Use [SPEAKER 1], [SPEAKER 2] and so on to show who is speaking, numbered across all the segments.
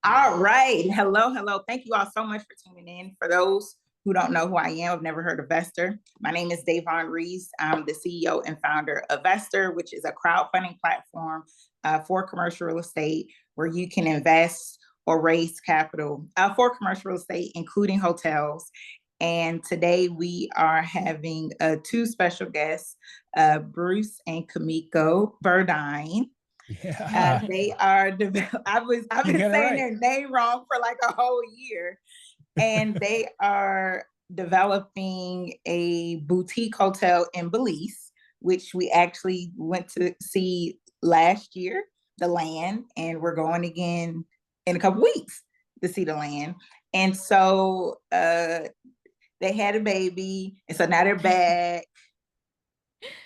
[SPEAKER 1] All right. Hello, hello. Thank you all so much for tuning in. For those who don't know who I am, I've never heard of Vesterr. My name is Davon Rees. I'm the CEO and founder of Vesterr, which is a crowdfunding platform for commercial real estate where you can invest or raise capital for commercial real estate, including hotels. And today we are having two special guests, Bruce and Kamiko Burdine.
[SPEAKER 2] Yeah.
[SPEAKER 1] They are. I've been saying
[SPEAKER 2] right.
[SPEAKER 1] their name wrong for like a whole year, and they are developing a boutique hotel in Belize, which we actually went to see last year, the land, and we're going again in a couple weeks to see the land. And so they had a baby, and so now they're back.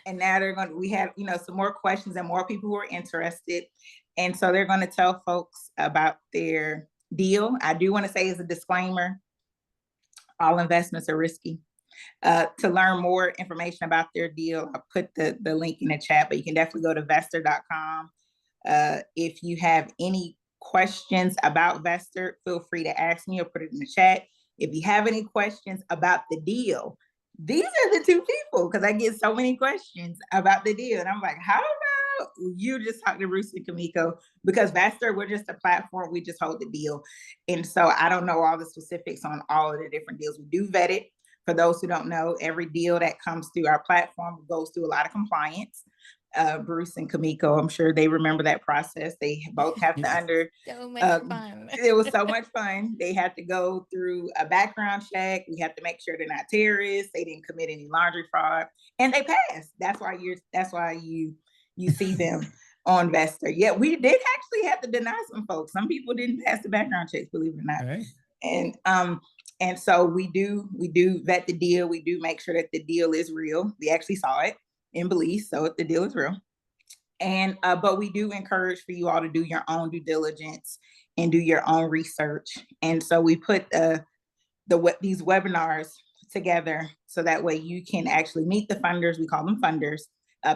[SPEAKER 1] And now we have, some more questions and more people who are interested. And so they're going to tell folks about their deal. I do want to say as a disclaimer, all investments are risky. To learn more information about their deal, I'll put the link in the chat, but you can definitely go to vesterr.com. If you have any questions about Vesterr, feel free to ask me or put it in the chat. If you have any questions about the deal, these are the two people, because I get so many questions about the deal. And I'm like, how about you just talk to Bruce and Kamiko? Because Vesterr, we're just a platform. We just hold the deal. And so I don't know all the specifics on all of the different deals. We do vet it. For those who don't know, every deal that comes through our platform goes through a lot of compliance. Bruce and Kamiko, I'm sure they remember that process. They both have to under.
[SPEAKER 3] So much fun.
[SPEAKER 1] It was so much fun. They had to go through a background check. We have to make sure they're not terrorists. They didn't commit any laundry fraud, and they passed. That's why you see them on Vesterr. Yeah, we did actually have to deny some folks. Some people didn't pass the background checks, believe it or not.
[SPEAKER 2] Right.
[SPEAKER 1] And so we do vet the deal. We do make sure that the deal is real. We actually saw it in Belize, so the deal is real. And but we do encourage for you all to do your own due diligence and do your own research. And so we put these webinars together so that way you can actually meet the funders. We call them funders,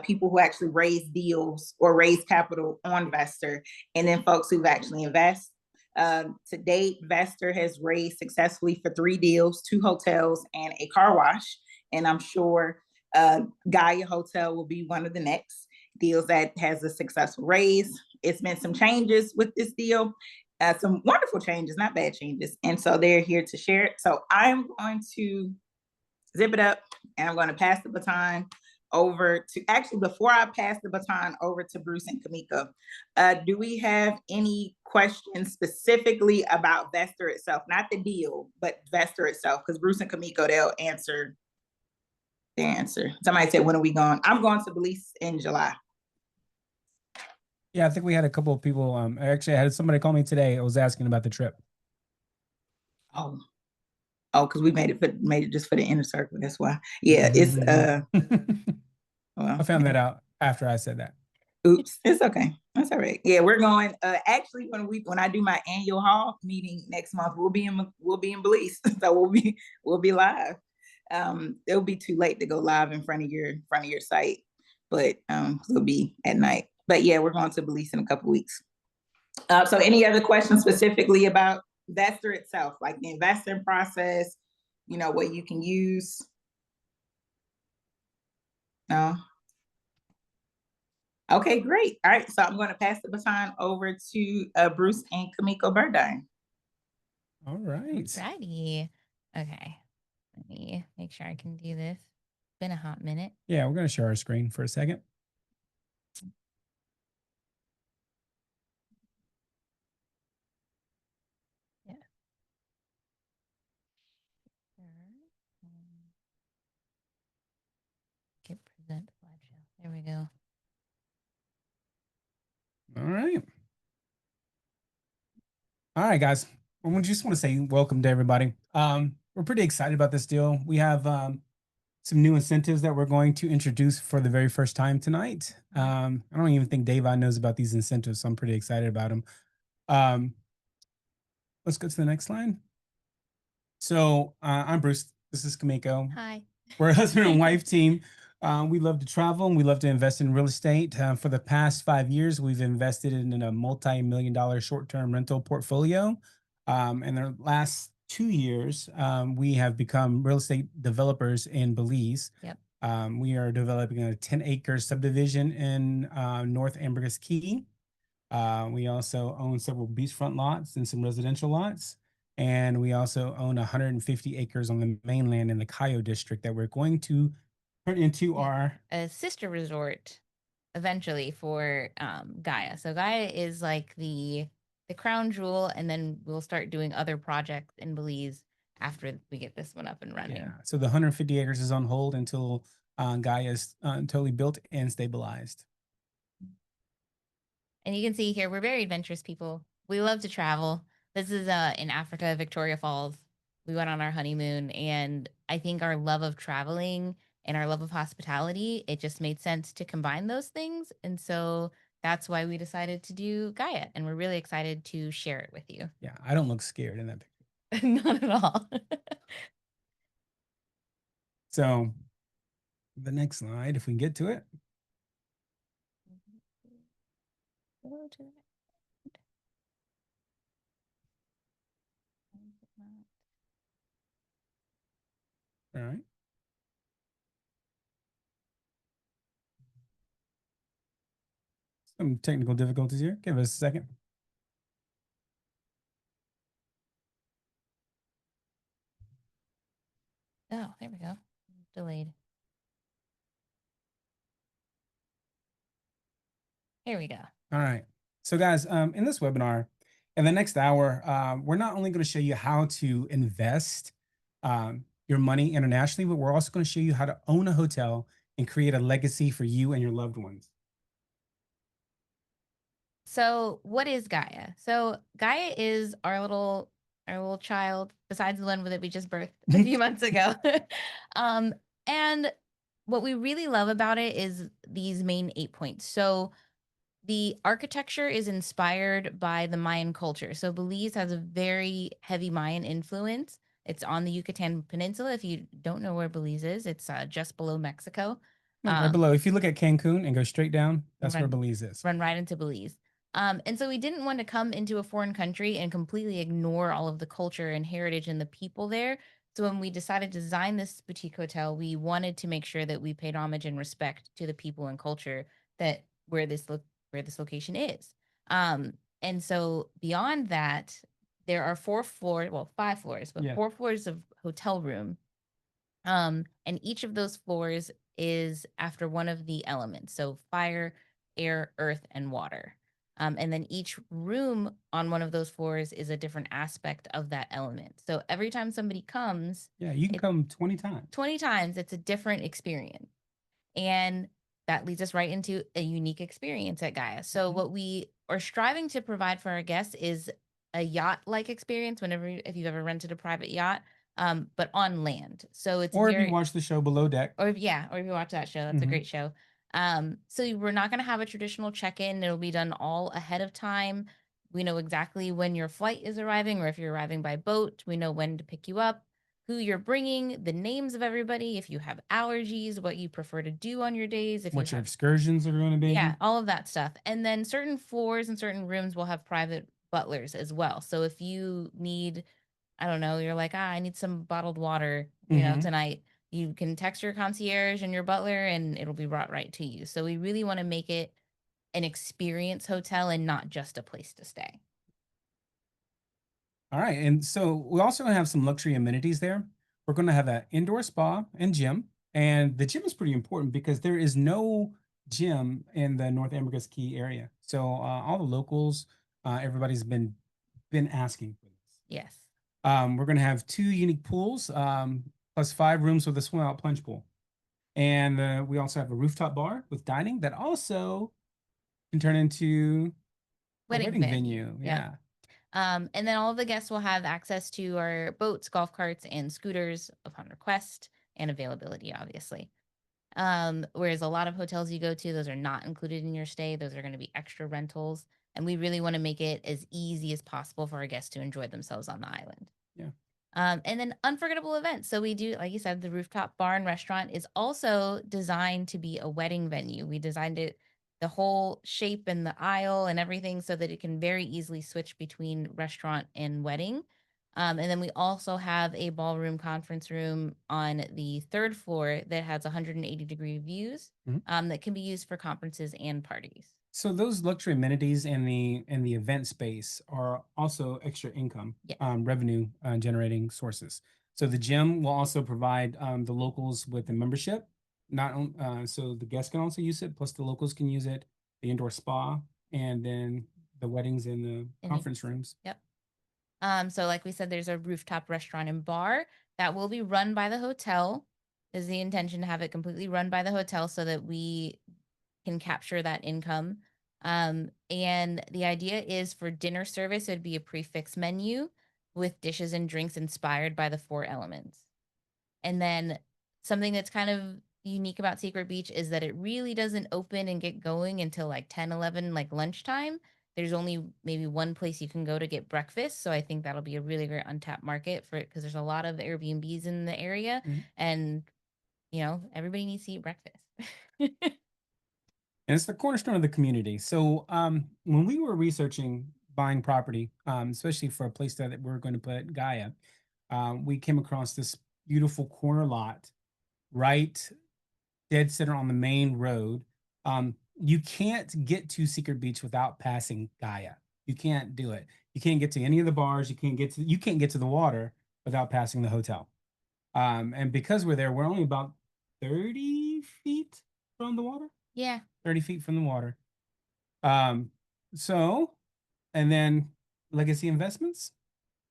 [SPEAKER 1] people who actually raise deals or raise capital on Vesterr, and then folks who've actually invest. To date, Vesterr has raised successfully for 3 deals, 2 hotels, and a car wash. And I'm sure Gaea Hotel will be one of the next deals that has a successful raise. It's been some changes with this deal, some wonderful changes, not bad changes. And so they're here to share it. So I'm going to zip it up and I'm going to pass the baton over to, actually, before I pass the baton over to Bruce and Kamiko, do we have any questions specifically about Vesterr itself? Not the deal, but Vesterr itself, because Bruce and Kamiko, they'll answer the answer. Somebody said, when are we going? I'm going to Belize in July.
[SPEAKER 2] Yeah, I think we had a couple of people. Actually, I had somebody call me today. I was asking about the trip.
[SPEAKER 1] Oh, because we made it just for the inner circle. That's why. Yeah, it's
[SPEAKER 2] well, I found that out after I said that.
[SPEAKER 1] Oops, it's okay. That's all right. Yeah, we're going. Actually, when I do my annual hall meeting next month, we'll be in Belize, so we'll be live. It'll be too late to go live in front of your site, but it'll be at night. But yeah, we're going to Belize in a couple weeks. So any other questions specifically about Vesterr itself, like the investing process, what you can use? No? Okay, great. All right, so I'm going to pass the baton over to Bruce and Kamiko Burdine.
[SPEAKER 2] All right.
[SPEAKER 3] Alrighty. Okay, let me make sure I can do this. It's been a hot minute.
[SPEAKER 2] Yeah, we're going to share our screen for a second.
[SPEAKER 3] Yeah. Get present slideshow. There we go.
[SPEAKER 2] All right, guys. We just want to say welcome to everybody. We're pretty excited about this deal. We have some new incentives that we're going to introduce for the very first time tonight. I don't even think Davon knows about these incentives, so I'm pretty excited about them. Let's go to the next slide. So I'm Bruce. This is Kamiko.
[SPEAKER 3] Hi.
[SPEAKER 2] We're a husband and wife team We love to travel and we love to invest in real estate. For the past 5 years, we've invested in a multi-million-dollar short-term rental portfolio. In the last 2 years, we have become real estate developers in Belize.
[SPEAKER 3] Yep.
[SPEAKER 2] We are developing a 10-acre subdivision in North Ambergris Key. We also own several beachfront lots and some residential lots. And we also own 150 acres on the mainland in the Cayo district that we're going to turn into our
[SPEAKER 3] a sister resort eventually for Gaea. So Gaea is like the crown jewel, and then we'll start doing other projects in Belize after we get this one up and running.
[SPEAKER 2] Yeah. So the 150 acres is on hold until Gaia is totally built and stabilized.
[SPEAKER 3] And you can see here, we're very adventurous people. We love to travel. This is in Africa, Victoria Falls. We went on our honeymoon, and I think our love of traveling and our love of hospitality, it just made sense to combine those things. And so that's why we decided to do Gaea, and we're really excited to share it with you.
[SPEAKER 2] Yeah, I don't look scared in that picture.
[SPEAKER 3] Not at all.
[SPEAKER 2] So the next slide, if we can get to it.
[SPEAKER 3] Go to that.
[SPEAKER 2] All right. Some technical difficulties here. Give us a second.
[SPEAKER 3] Oh, there we go. Delayed. Here we go.
[SPEAKER 2] All right. So guys, in this webinar, in the next hour, we're not only going to show you how to invest your money internationally, but we're also going to show you how to own a hotel and create a legacy for you and your loved ones.
[SPEAKER 3] So what is Gaea? So Gaea is our little child, besides the one that we just birthed a few months ago. And what we really love about it is these main 8 points. So the architecture is inspired by the Mayan culture. So Belize has a very heavy Mayan influence. It's on the Yucatan Peninsula. If you don't know where Belize is, it's just below Mexico.
[SPEAKER 2] Right below. If you look at Cancun and go straight down, that's where Belize is.
[SPEAKER 3] Run right into Belize. And so we didn't want to come into a foreign country and completely ignore all of the culture and heritage and the people there. So when we decided to design this boutique hotel, we wanted to make sure that we paid homage and respect to the people and culture that where this location is. And so beyond that, there are 5 floors, but 4 floors of hotel room. And each of those floors is after one of the elements. So fire, air, earth, and water. And then each room on one of those floors is a different aspect of that element. So every time somebody comes,
[SPEAKER 2] you can come 20 times.
[SPEAKER 3] 20 times, it's a different experience. And that leads us right into a unique experience at Gaea. So what we are striving to provide for our guests is a yacht-like experience if you've ever rented a private yacht, but on land. So it's
[SPEAKER 2] if you watch the show Below Deck.
[SPEAKER 3] Or if you watch that show, that's a great show. So we're not going to have a traditional check-in. It'll be done all ahead of time. We know exactly when your flight is arriving, or if you're arriving by boat, we know when to pick you up, who you're bringing, the names of everybody, if you have allergies, what you prefer to do on your days,
[SPEAKER 2] what your excursions are going to be.
[SPEAKER 3] Yeah, all of that stuff. And then certain floors and certain rooms will have private butlers as well. So if you need, I don't know, you're like, I need some bottled water, tonight, you can text your concierge and your butler and it'll be brought right to you. So we really want to make it an experience hotel and not just a place to stay.
[SPEAKER 2] All right. And so we also have some luxury amenities there. We're going to have an indoor spa and gym. And the gym is pretty important because there is no gym in the North Ambergris Key area. So all the locals, everybody's been asking for this.
[SPEAKER 3] Yes.
[SPEAKER 2] We're going to have 2 unique pools, plus 5 rooms with a swim out plunge pool. And we also have a rooftop bar with dining that also can turn into a wedding venue. Yeah.
[SPEAKER 3] And then all of the guests will have access to our boats, golf carts, and scooters upon request and availability, obviously. Whereas a lot of hotels you go to, those are not included in your stay. Those are going to be extra rentals. And we really want to make it as easy as possible for our guests to enjoy themselves on the island.
[SPEAKER 2] Yeah.
[SPEAKER 3] And then unforgettable events. So we do, like you said, the rooftop bar and restaurant is also designed to be a wedding venue. We designed it, the whole shape and the aisle and everything, so that it can very easily switch between restaurant and wedding. And then we also have a ballroom conference room on the third floor that has 180-degree views,
[SPEAKER 2] Mhm.
[SPEAKER 3] that can be used for conferences and parties.
[SPEAKER 2] So those luxury amenities and the event space are also extra income,
[SPEAKER 3] Yeah.
[SPEAKER 2] revenue generating sources. So the gym will also provide the locals with a membership. So the guests can also use it, plus the locals can use it. The indoor spa, and then the weddings and the
[SPEAKER 3] And
[SPEAKER 2] conference rooms.
[SPEAKER 3] Yep. So like we said, there's a rooftop restaurant and bar that will be run by the hotel. Is the intention to have it completely run by the hotel so that we can capture that income. And the idea is for dinner service, it'd be a prefix menu with dishes and drinks inspired by the four elements. And then something that's kind of unique about Secret Beach is that it really doesn't open and get going until like 10, 11, like lunchtime. There's only maybe one place you can go to get breakfast. So I think that'll be a really great untapped market for it because there's a lot of Airbnbs in the area.
[SPEAKER 2] Mhm.
[SPEAKER 3] And, everybody needs to eat breakfast.
[SPEAKER 2] And it's the cornerstone of the community. So when we were researching buying property, especially for a place that we're going to put Gaia, we came across this beautiful corner lot right dead center on the main road. You can't get to Secret Beach without passing Gaia. You can't do it. You can't get to any of the bars. You can't get to the water without passing the hotel. And because we're there, we're only about 30 feet from the water.
[SPEAKER 3] Yeah.
[SPEAKER 2] 30 feet from the water. Um, so, and then legacy investments.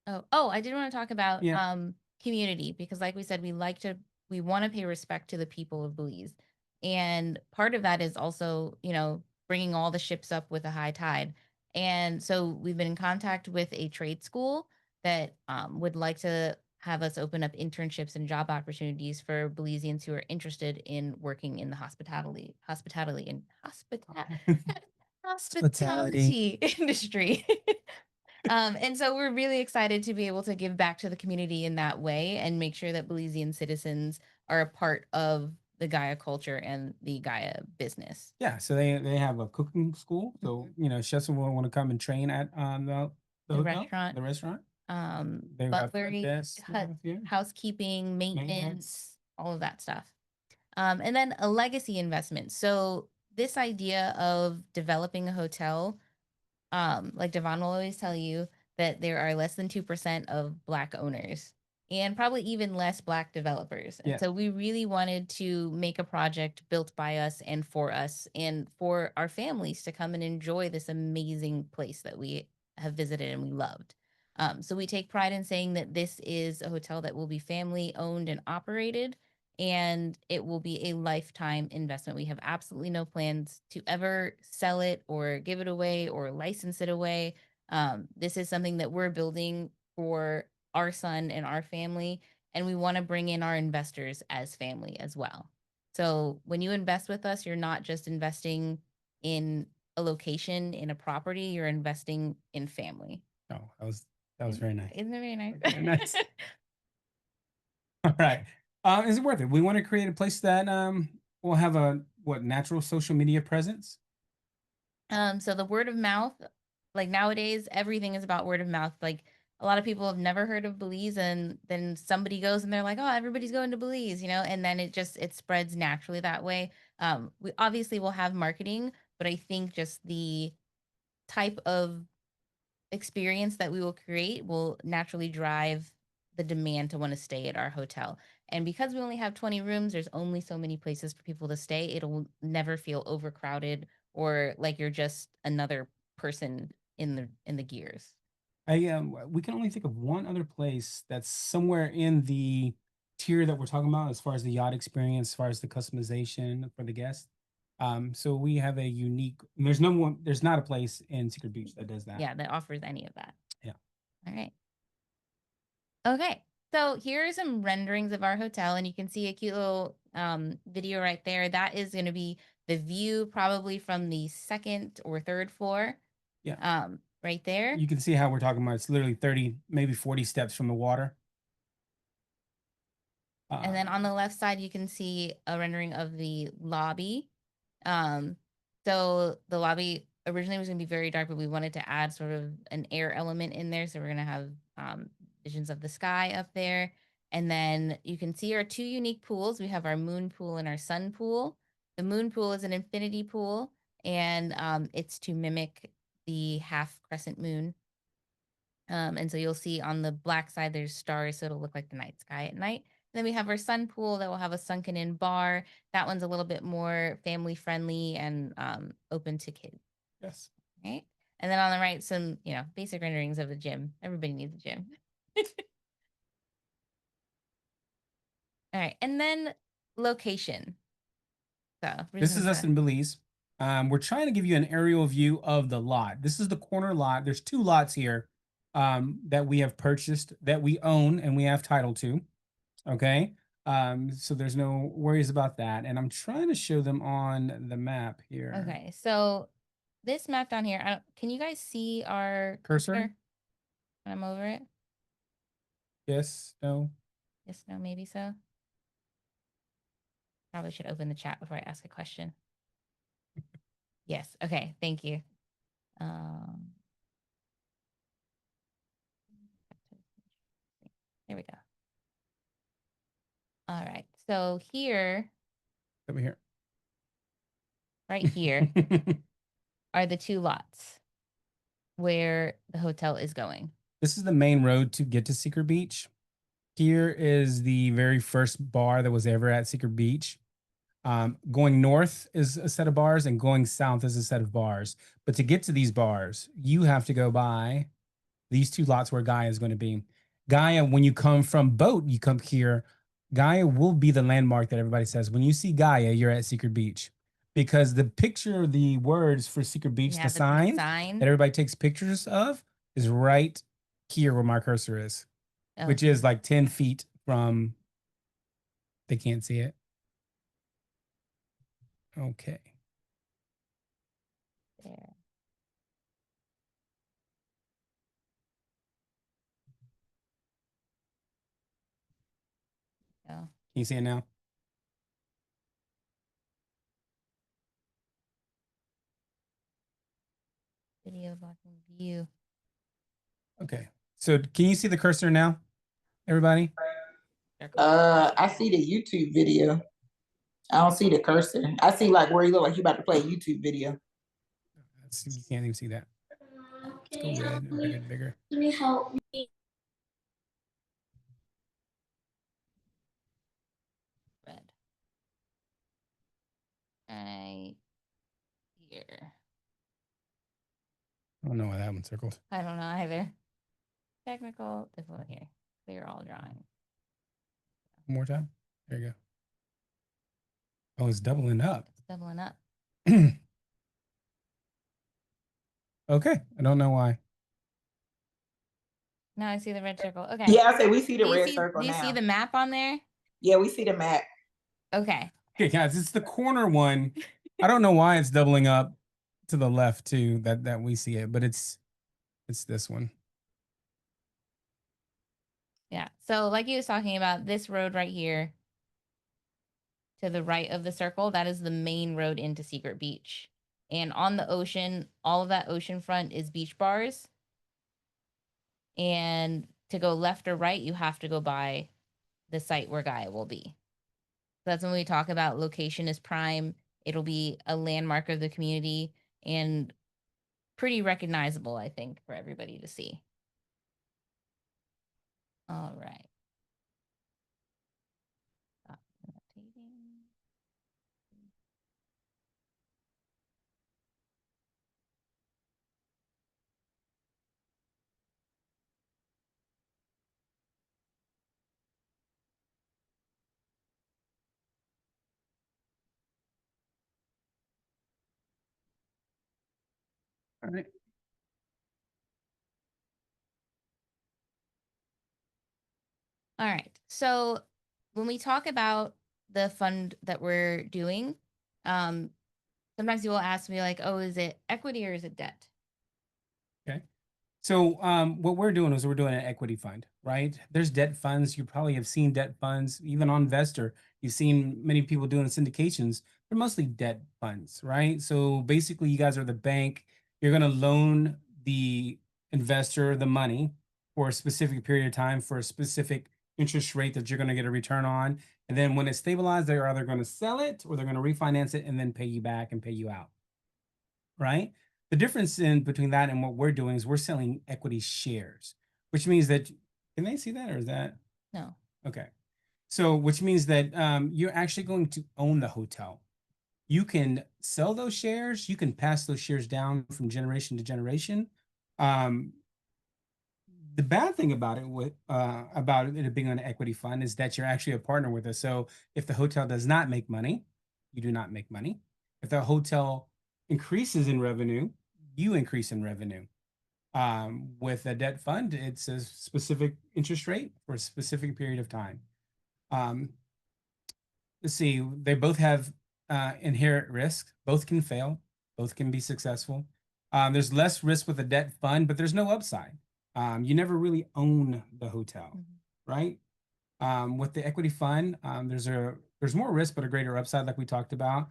[SPEAKER 3] Oh, I did want to talk about
[SPEAKER 2] Yeah.
[SPEAKER 3] community because like we said, we want to pay respect to the people of Belize. And part of that is also, bringing all the ships up with a high tide. And so we've been in contact with a trade school that would like to have us open up internships and job opportunities for Belizeans who are interested in working in the hospitality industry. And so we're really excited to be able to give back to the community in that way and make sure that Belizean citizens are a part of the Gaia culture and the Gaia business.
[SPEAKER 2] Yeah. So they have a cooking school. So, chefs will want to come and train at the hotel,
[SPEAKER 3] restaurant,
[SPEAKER 2] the restaurant. They've got
[SPEAKER 3] butlery,
[SPEAKER 2] desk stuff, yeah.
[SPEAKER 3] housekeeping, maintenance, all of that stuff. And then a legacy investment. So this idea of developing a hotel, like Devon will always tell you that there are less than 2% of Black owners and probably even less Black developers. And
[SPEAKER 2] Yeah.
[SPEAKER 3] so we really wanted to make a project built by us and for our families to come and enjoy this amazing place that we have visited and we loved. So we take pride in saying that this is a hotel that will be family owned and operated, and it will be a lifetime investment. We have absolutely no plans to ever sell it or give it away or license it away. This is something that we're building for our son and our family, and we want to bring in our investors as family as well. So when you invest with us, you're not just investing in a location, in a property, you're investing in family.
[SPEAKER 2] Oh, that was very nice.
[SPEAKER 3] Isn't it very nice?
[SPEAKER 2] Very nice. All right. Is it worth it? We want to create a place that will have a natural social media presence.
[SPEAKER 3] So the word of mouth, like nowadays, everything is about word of mouth. Like a lot of people have never heard of Belize, and then somebody goes and they're like, "Oh, everybody's going to Belize," and then it spreads naturally that way. We obviously will have marketing, but I think just the type of experience that we will create will naturally drive the demand to want to stay at our hotel. And because we only have 20 rooms, there's only so many places for people to stay. It'll never feel overcrowded or like you're just another person in the gears.
[SPEAKER 2] We can only think of one other place that's somewhere in the tier that we're talking about as far as the yacht experience, as far as the customization for the guest. So we have a unique. There's not a place in Secret Beach that does that.
[SPEAKER 3] Yeah, that offers any of that.
[SPEAKER 2] Yeah.
[SPEAKER 3] All right. Okay. So here are some renderings of our hotel, and you can see a cute little video right there. That is going to be the view probably from the second or third floor.
[SPEAKER 2] Yeah.
[SPEAKER 3] Right there.
[SPEAKER 2] You can see how we're talking about. It's literally 30, maybe 40 steps from the water.
[SPEAKER 3] And then on the left side, you can see a rendering of the lobby. So the lobby originally was going to be very dark, but we wanted to add sort of an air element in there. So we're going to have visions of the sky up there. And then you can see our two unique pools. We have our moon pool and our sun pool. The moon pool is an infinity pool, and it's to mimic the half crescent moon. And so you'll see on the black side, there's stars, so it'll look like the night sky at night. And then we have our sun pool that will have a sunken in bar. That one's a little bit more family friendly and open to kids.
[SPEAKER 2] Yes.
[SPEAKER 3] Right. And then on the right, some, basic renderings of the gym. Everybody needs a gym. All right. And then location. So
[SPEAKER 2] This is us in Belize. We're trying to give you an aerial view of the lot. This is the corner lot. There's two lots here that we have purchased, that we own, and we have title to. Okay. So there's no worries about that. And I'm trying to show them on the map here.
[SPEAKER 3] Okay. So this map down here, can you guys see our
[SPEAKER 2] Cursor?
[SPEAKER 3] when I'm over it?
[SPEAKER 2] Yes. No.
[SPEAKER 3] Yes, no, maybe so. Probably should open the chat before I ask a question. Yes. Okay. Thank you. There we go. All right. So here,
[SPEAKER 2] Over here.
[SPEAKER 3] right here, are the two lots where the hotel is going.
[SPEAKER 2] This is the main road to get to Secret Beach. Here is the very first bar that was ever at Secret Beach. Going north is a set of bars, and going south is a set of bars. But to get to these bars, you have to go by these two lots where Gaea is going to be. Gaea, when you come from boat, you come here. Gaea will be the landmark that everybody says. When you see Gaea, you're at Secret Beach. Because the picture, the words for Secret Beach, the sign that everybody takes pictures of, is right here where my cursor is, which is like 10 feet from, they can't see it. Okay.
[SPEAKER 3] There. Oh.
[SPEAKER 2] Can you see it now?
[SPEAKER 3] Video blocking view.
[SPEAKER 2] Okay. So can you see the cursor now, everybody?
[SPEAKER 1] I see the YouTube video. I don't see the cursor. I see like where you look like you about to play a YouTube video.
[SPEAKER 2] You can't even see that. Let's go red, bigger, bigger.
[SPEAKER 4] Can you help me?
[SPEAKER 3] Red. Here.
[SPEAKER 2] I don't know why that one's circled.
[SPEAKER 3] I don't know either. Technical, this one here. Clear all drawing.
[SPEAKER 2] One more time. There you go. Oh, it's doubling up.
[SPEAKER 3] It's doubling up.
[SPEAKER 2] Okay. I don't know why.
[SPEAKER 3] Now I see the red circle. Okay.
[SPEAKER 1] Yeah, I say we see the red circle
[SPEAKER 3] now. Do you see the map on there?
[SPEAKER 1] Yeah, we see the map.
[SPEAKER 3] Okay.
[SPEAKER 2] Okay, guys, it's the corner one. I don't know why it's doubling up to the left too, that we see it, but it's this one.
[SPEAKER 3] Yeah. So like he was talking about, this road right here to the right of the circle, that is the main road into Secret Beach. And on the ocean, all of that ocean front is beach bars. And to go left or right, you have to go by the site where Gaea will be. So that's when we talk about location is prime. It'll be a landmark of the community and pretty recognizable, I think, for everybody to see. All right. Stop annotating.
[SPEAKER 2] All right.
[SPEAKER 3] All right. So when we talk about the fund that we're doing, sometimes you will ask me like, oh, is it equity or is it debt?
[SPEAKER 2] Okay. So what we're doing is we're doing an equity fund, right? There's debt funds. You probably have seen debt funds, even on Vesterr. You've seen many people doing syndications. They're mostly debt funds, right? So basically, you guys are the bank. You're going to loan the investor the money for a specific period of time for a specific interest rate that you're going to get a return on. And then when it's stabilized, they're either going to sell it or they're going to refinance it and then pay you back and pay you out, right? The difference in between that and what we're doing is we're selling equity shares, which means that can they see that or is that
[SPEAKER 3] No.
[SPEAKER 2] okay? So which means that you're actually going to own the hotel. You can sell those shares. You can pass those shares down from generation to generation. Um, the bad thing about it being an equity fund is that you're actually a partner with us. So if the hotel does not make money, you do not make money. If the hotel increases in revenue, you increase in revenue. With a debt fund, it's a specific interest rate for a specific period of time. Um, let's see, they both have inherent risk. Both can fail. Both can be successful. There's less risk with a debt fund, but there's no upside. You never really own the hotel, right? With the equity fund, there's more risk, but a greater upside, like we talked about.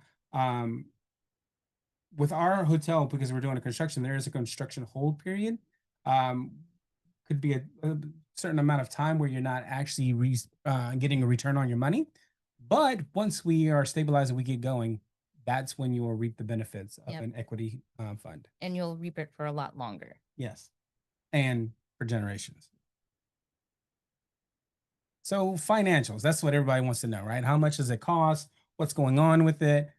[SPEAKER 2] With our hotel, because we're doing a construction, there is a construction hold period. Um, could be a certain amount of time where you're not actually getting a return on your money. But once we are stabilized and we get going, that's when you will reap the benefits of an equity fund.
[SPEAKER 3] And you'll reap it for a lot longer.
[SPEAKER 2] Yes. And for generations. So financials, that's what everybody wants to know, right? How much does it cost? What's going on with it?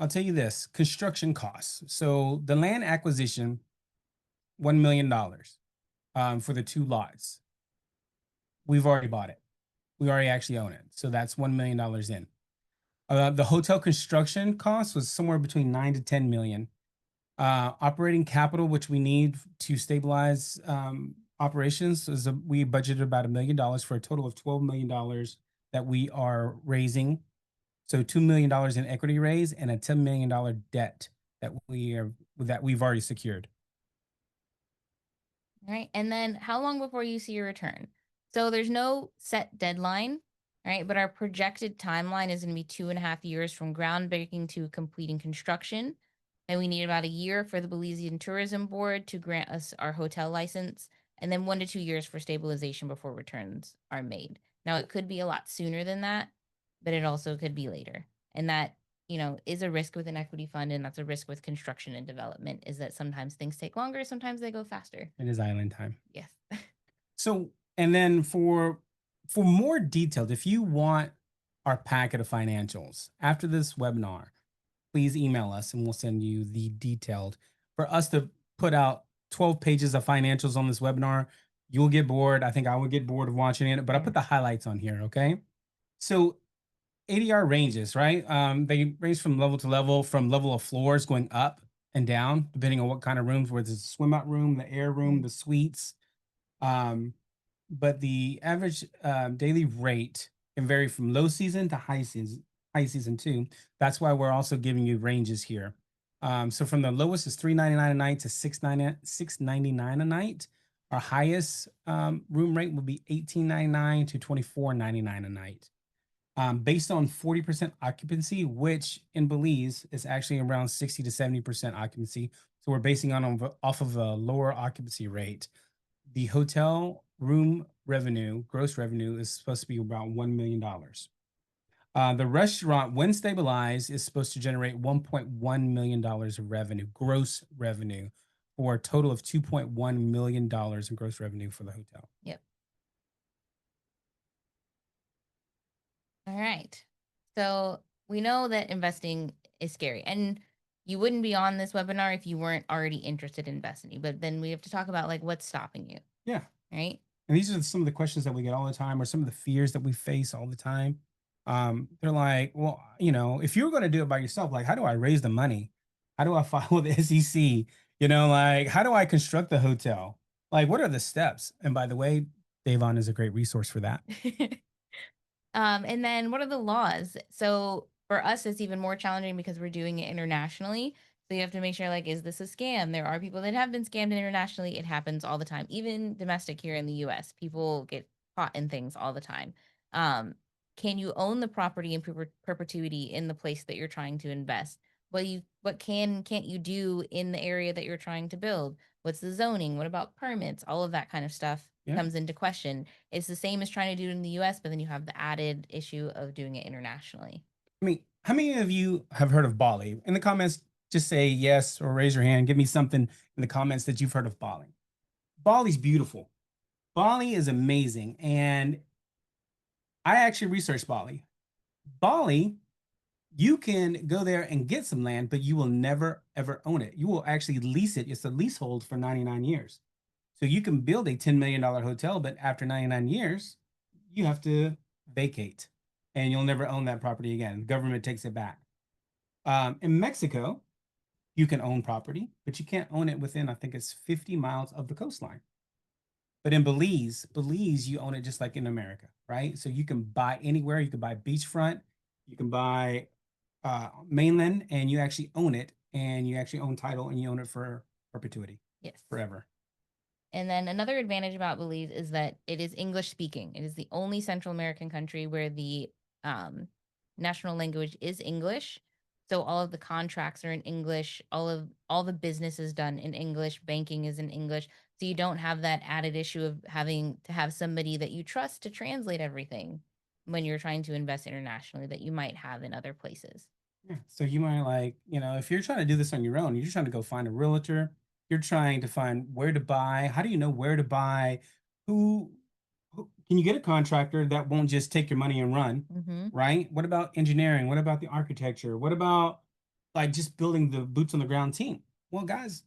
[SPEAKER 2] I'll tell you this, construction costs. So the land acquisition, $1 million for the 2 lots. We've already bought it. We already actually own it. So that's $1 million in. The hotel construction cost was somewhere between 9 to 10 million. Operating capital, which we need to stabilize operations, we budgeted about $1 million for a total of $12 million that we are raising. So $2 million in equity raise and a $10 million debt that we've already secured.
[SPEAKER 3] All right. And then how long before you see your return? So there's no set deadline, right? But our projected timeline is going to be 2.5 years from groundbreaking to completing construction. And we need about a year for the Belizean Tourism Board to grant us our hotel license, and then 1 to 2 years for stabilization before returns are made. Now, it could be a lot sooner than that, but it also could be later. And that, is a risk with an equity fund, and that's a risk with construction and development, is that sometimes things take longer, sometimes they go faster.
[SPEAKER 2] It is island time.
[SPEAKER 3] Yes.
[SPEAKER 2] So, and then for more detailed, if you want our packet of financials after this webinar, please email us and we'll send you the detailed. For us to put out 12 pages of financials on this webinar, you'll get bored. I think I would get bored of watching it, but I put the highlights on here, okay? So ADR ranges, right? They range from level to level, from level of floors going up and down, depending on what kind of rooms, whether it's a swim out room, the air room, the suites. But the average daily rate can vary from low season to high season too. That's why we're also giving you ranges here. So from the lowest is $399 a night to $699 a night. Our highest room rate will be $1899 to $2499 a night. Based on 40% occupancy, which in Belize is actually around 60 to 70% occupancy. So we're basing off of a lower occupancy rate. The hotel room revenue, gross revenue, is supposed to be about $1 million. The restaurant, when stabilized, is supposed to generate $1.1 million of revenue, gross revenue, for a total of $2.1 million in gross revenue for the hotel.
[SPEAKER 3] Yep. All right. So we know that investing is scary, and you wouldn't be on this webinar if you weren't already interested in investing. But then we have to talk about what's stopping you.
[SPEAKER 2] Yeah.
[SPEAKER 3] Right.
[SPEAKER 2] And these are some of the questions that we get all the time, or some of the fears that we face all the time. They're like, well, if you were going to do it by yourself, how do I raise the money? How do I file the SEC? How do I construct the hotel? What are the steps? And by the way, Davon is a great resource for that.
[SPEAKER 3] And then what are the laws? So for us, it's even more challenging because we're doing it internationally. So you have to make sure, like, is this a scam? There are people that have been scammed internationally. It happens all the time, even domestic here in the US. People get caught in things all the time. Um, can you own the property in perpetuity in the place that you're trying to invest? Can't you do in the area that you're trying to build? What's the zoning? What about permits? All of that kind of stuff
[SPEAKER 2] Yeah.
[SPEAKER 3] comes into question. It's the same as trying to do it in the US, but then you have the added issue of doing it internationally.
[SPEAKER 2] I mean, how many of you have heard of Bali? In the comments, just say yes or raise your hand. Give me something in the comments that you've heard of Bali. Bali's beautiful. Bali is amazing. And I actually researched Bali. Bali, you can go there and get some land, but you will never, ever own it. You will actually lease it. It's a leasehold for 99 years. So you can build a $10 million hotel, but after 99 years, you have to vacate and you'll never own that property again. The government takes it back. In Mexico, you can own property, but you can't own it within, I think it's 50 miles of the coastline. But in Belize, you own it just like in America, right? So you can buy anywhere. You can buy beachfront, you can buy mainland, and you actually own it, and you actually own title, and you own it for perpetuity,
[SPEAKER 3] Yes.
[SPEAKER 2] forever.
[SPEAKER 3] And then another advantage about Belize is that it is English speaking. It is the only Central American country where the national language is English. So all of the contracts are in English. All the business is done in English. Banking is in English. So you don't have that added issue of having to have somebody that you trust to translate everything when you're trying to invest internationally that you might have in other places.
[SPEAKER 2] Yeah. So you might if you're trying to do this on your own, you're trying to go find a realtor, you're trying to find where to buy. How do you know where to buy? Who, can you get a contractor that won't just take your money and run?
[SPEAKER 3] Mm-hmm.
[SPEAKER 2] Right? What about engineering? What about the architecture? What about like just building the boots on the ground team? Well, guys,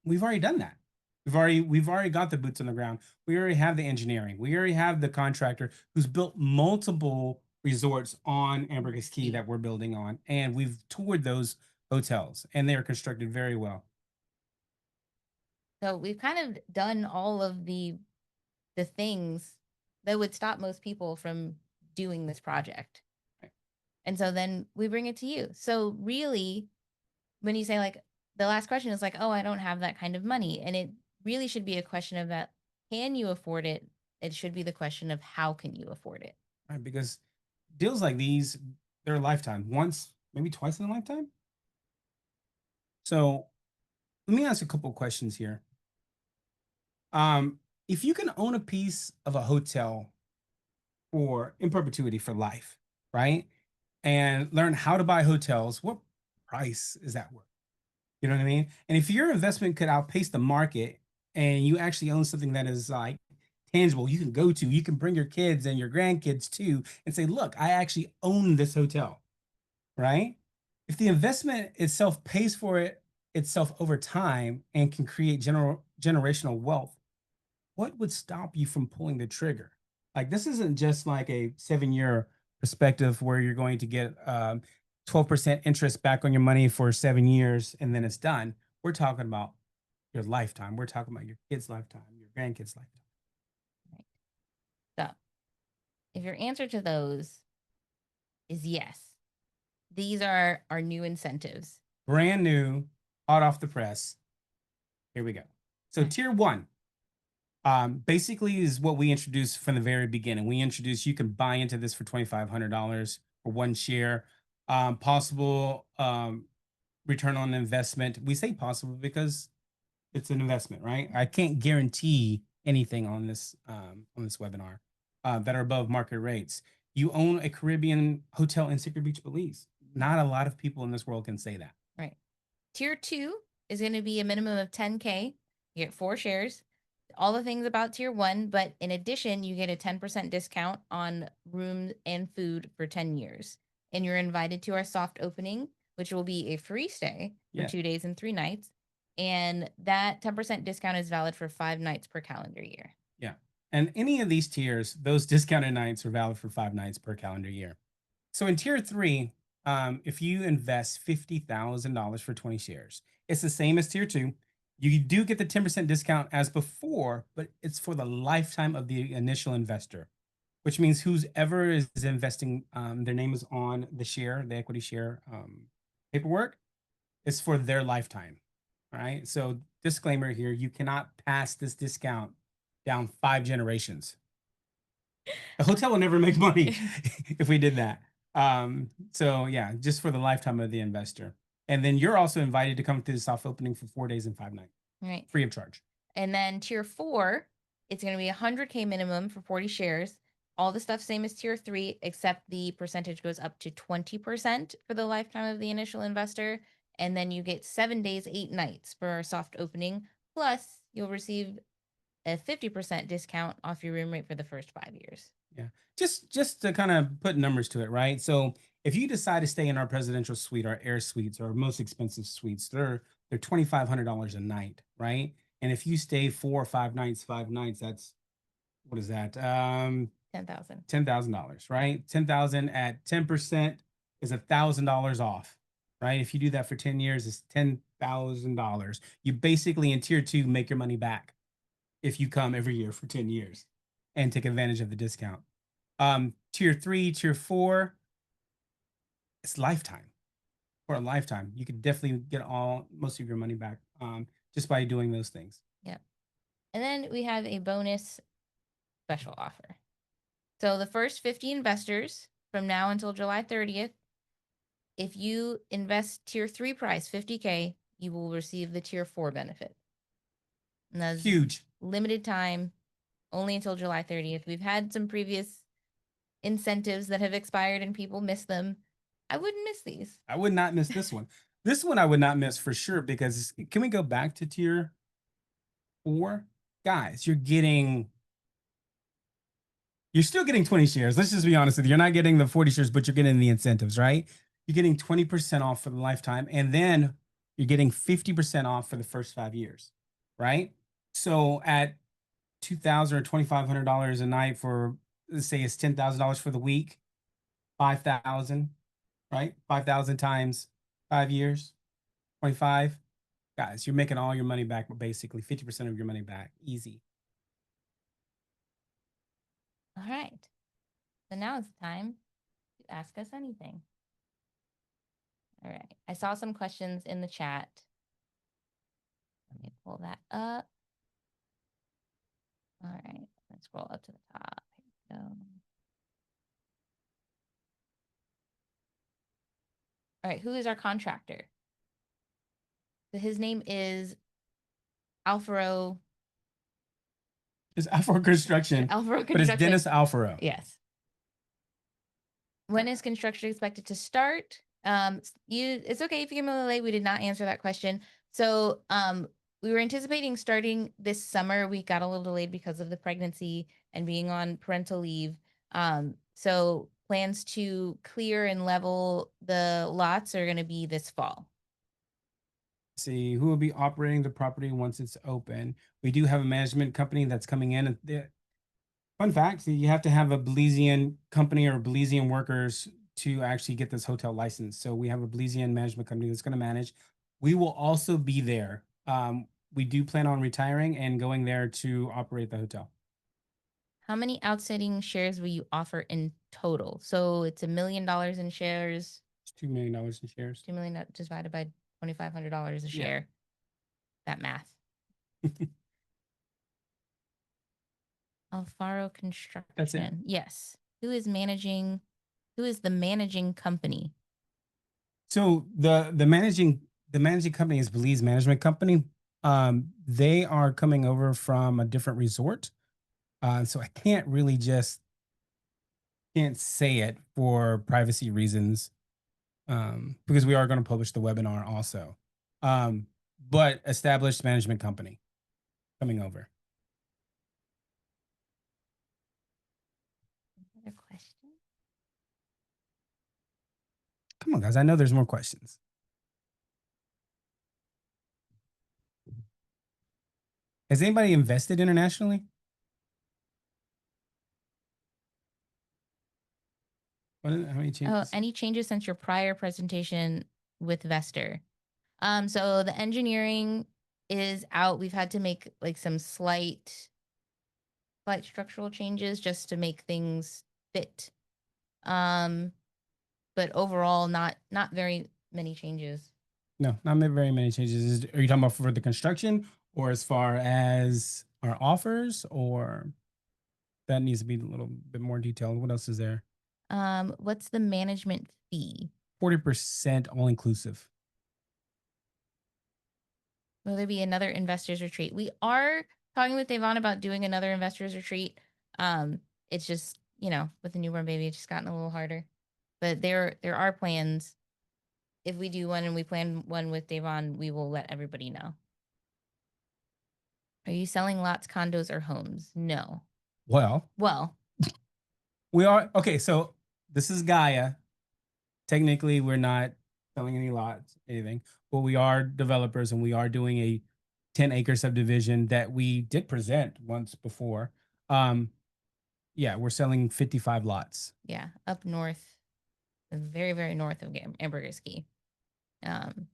[SPEAKER 2] we've already done that. We've already got the boots on the ground. We already have the engineering. We already have the contractor who's built multiple resorts on Ambergris Key that we're building on, and we've toured those hotels, and they are constructed very well.
[SPEAKER 3] So we've kind of done all of the things that would stop most people from doing this project.
[SPEAKER 2] Right.
[SPEAKER 3] And so then we bring it to you. So really, when you say like the last question is like, oh, I don't have that kind of money. And it really should be a question of that, can you afford it? It should be the question of how can you afford it?
[SPEAKER 2] Right? Because deals like these, they're a lifetime, once, maybe twice in a lifetime. So let me ask a couple of questions here. If you can own a piece of a hotel for in perpetuity for life, right? And learn how to buy hotels, what price is that worth? You know what I mean? And if your investment could outpace the market and you actually own something that is like tangible, you can go to, you can bring your kids and your grandkids to and say, look, I actually own this hotel, right? If the investment itself pays for itself over time and can create generational wealth, what would stop you from pulling the trigger? Like this isn't just like a 7-year perspective where you're going to get 12% interest back on your money for 7 years and then it's done. We're talking about your lifetime. We're talking about your kids' lifetime, your grandkids' lifetime.
[SPEAKER 3] Right. So if your answer to those is yes, these are our new incentives.
[SPEAKER 2] Brand new, hot off the press. Here we go. So tier one, basically is what we introduced from the very beginning. We introduced you can buy into this for $2,500 for one share. Possible return on investment. We say possible because it's an investment, right? I can't guarantee anything on this webinar that are above market rates. You own a Caribbean hotel in Secret Beach, Belize. Not a lot of people in this world can say that.
[SPEAKER 3] Right. Tier 2 is going to be a minimum of 10K. You get 4 shares. All the things about tier 1, but in addition, you get a 10% discount on rooms and food for 10 years. And you're invited to our soft opening, which will be a free stay for 2 days and 3 nights. And that 10% discount is valid for 5 nights per calendar year.
[SPEAKER 2] Yeah. And any of these tiers, those discounted nights are valid for 5 nights per calendar year. So in tier 3, if you invest $50,000 for 20 shares, it's the same as tier 2. You do get the 10% discount as before, but it's for the lifetime of the initial investor, which means whoever is investing, their name is on the share, the equity share paperwork. is for their lifetime. All right. So disclaimer here, you cannot pass this discount down 5 generations. The hotel will never make money if we did that. So yeah, just for the lifetime of the investor. And then you're also invited to come to the soft opening for 4 days and 5 nights.
[SPEAKER 3] Right.
[SPEAKER 2] Free of charge.
[SPEAKER 3] And then tier 4, it's going to be 100K minimum for 40 shares. All the stuff same as tier 3, except the percentage goes up to 20% for the lifetime of the initial investor. And then you get 7 days, 8 nights for our soft opening. Plus, you'll receive a 50% discount off your room rate for the first 5 years.
[SPEAKER 2] Yeah. Just to kind of put numbers to it, right? So if you decide to stay in our presidential suite, our air suites, our most expensive suites, they're $2,500 a night, right? And if you stay 4 or 5 nights, that's what is that?
[SPEAKER 3] $10,000.
[SPEAKER 2] $10,000, right? 10,000 at 10% is $1,000 off, right? If you do that for 10 years, it's $10,000. You basically in tier 2 make your money back if you come every year for 10 years and take advantage of the discount. Tier 3, tier 4, it's lifetime. For a lifetime, you could definitely get most of your money back just by doing those things.
[SPEAKER 3] Yep. And then we have a bonus special offer. So the first 50 investors from now until July 30th, if you invest tier 3 price, 50K, you will receive the tier 4 benefit. And that's
[SPEAKER 2] huge.
[SPEAKER 3] Limited time, only until July 30th. We've had some previous incentives that have expired and people miss them. I wouldn't miss these.
[SPEAKER 2] I would not miss this one. This one I would not miss for sure, because can we go back to tier 4? Guys, you're still getting 20 shares. Let's just be honest with you. You're not getting the 40 shares, but you're getting the incentives, right? You're getting 20% off for the lifetime, and then you're getting 50% off for the first 5 years, right? So at $2,000 or $2,500 a night for, let's say it's $10,000 for the week, 5,000, right? 5,000 times 5 years, 25. Guys, you're making all your money back, basically 50% of your money back. Easy.
[SPEAKER 3] All right. So now it's time to ask us anything. All right. I saw some questions in the chat. Let me pull that up. All right. Let's scroll up to the top. Here we go. All right. Who is our contractor? So his name is Alfaro.
[SPEAKER 2] It's Alfaro Construction.
[SPEAKER 3] Alfaro Construction.
[SPEAKER 2] But it's Dennis Alfaro.
[SPEAKER 3] Yes. When is construction expected to start? It's okay if you came a little late. We did not answer that question. So we were anticipating starting this summer. We got a little delayed because of the pregnancy and being on parental leave. So plans to clear and level the lots are going to be this fall.
[SPEAKER 2] See who will be operating the property once it's open. We do have a management company that's coming in. Fun fact, you have to have a Belizean company or Belizean workers to actually get this hotel license. So we have a Belizean management company that's going to manage. We will also be there. We do plan on retiring and going there to operate the hotel.
[SPEAKER 3] How many outstanding shares will you offer in total? So it's $1 million in shares.
[SPEAKER 2] It's $2 million in shares.
[SPEAKER 3] $2 million divided by $2,500 a share. That math. Alfaro Construction.
[SPEAKER 2] That's it.
[SPEAKER 3] Yes. Who is the managing company?
[SPEAKER 2] So the managing company is Belize Management Company. They are coming over from a different resort. So I can't say it for privacy reasons. Because we are going to publish the webinar also. But established management company coming over.
[SPEAKER 3] Another question?
[SPEAKER 2] Come on, guys. I know there's more questions. Has anybody invested internationally? How many changes?
[SPEAKER 3] Any changes since your prior presentation with Vesterr? So the engineering is out. We've had to make like some slight structural changes just to make things fit. But overall, not very many changes.
[SPEAKER 2] No, not very many changes. Are you talking about for the construction or as far as our offers, or that needs to be a little bit more detailed? What else is there?
[SPEAKER 3] What's the management fee?
[SPEAKER 2] 40% all inclusive.
[SPEAKER 3] Will there be another investors retreat? We are talking with Devon about doing another investors retreat. It's just, with the newborn baby, it's just gotten a little harder. But there are plans. If we do one and we plan one with Devon, we will let everybody know. Are you selling lots, condos, or homes? No.
[SPEAKER 2] Well, we are. Okay, so this is Gaea. Technically, we're not selling any lots, anything, but we are developers and we are doing a 10-acre subdivision that we did present once before. Yeah, we're selling 55 lots.
[SPEAKER 3] Yeah, up north, very, very north of Ambergris Key.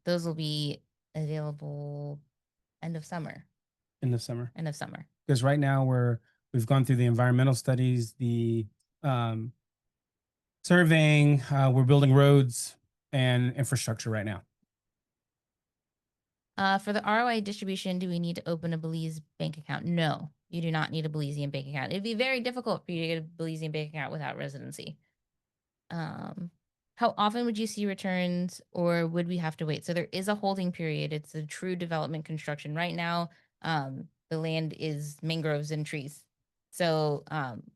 [SPEAKER 3] Those will be available end of summer.
[SPEAKER 2] End of summer.
[SPEAKER 3] End of summer.
[SPEAKER 2] Because right now we've gone through the environmental studies, the surveying, we're building roads and infrastructure right now.
[SPEAKER 3] For the ROI distribution, do we need to open a Belize bank account? No, you do not need a Belizean bank account. It'd be very difficult for you to get a Belizean bank account without residency. How often would you see returns, or would we have to wait? So there is a holding period. It's a true development construction. Right now, the land is mangroves and trees. So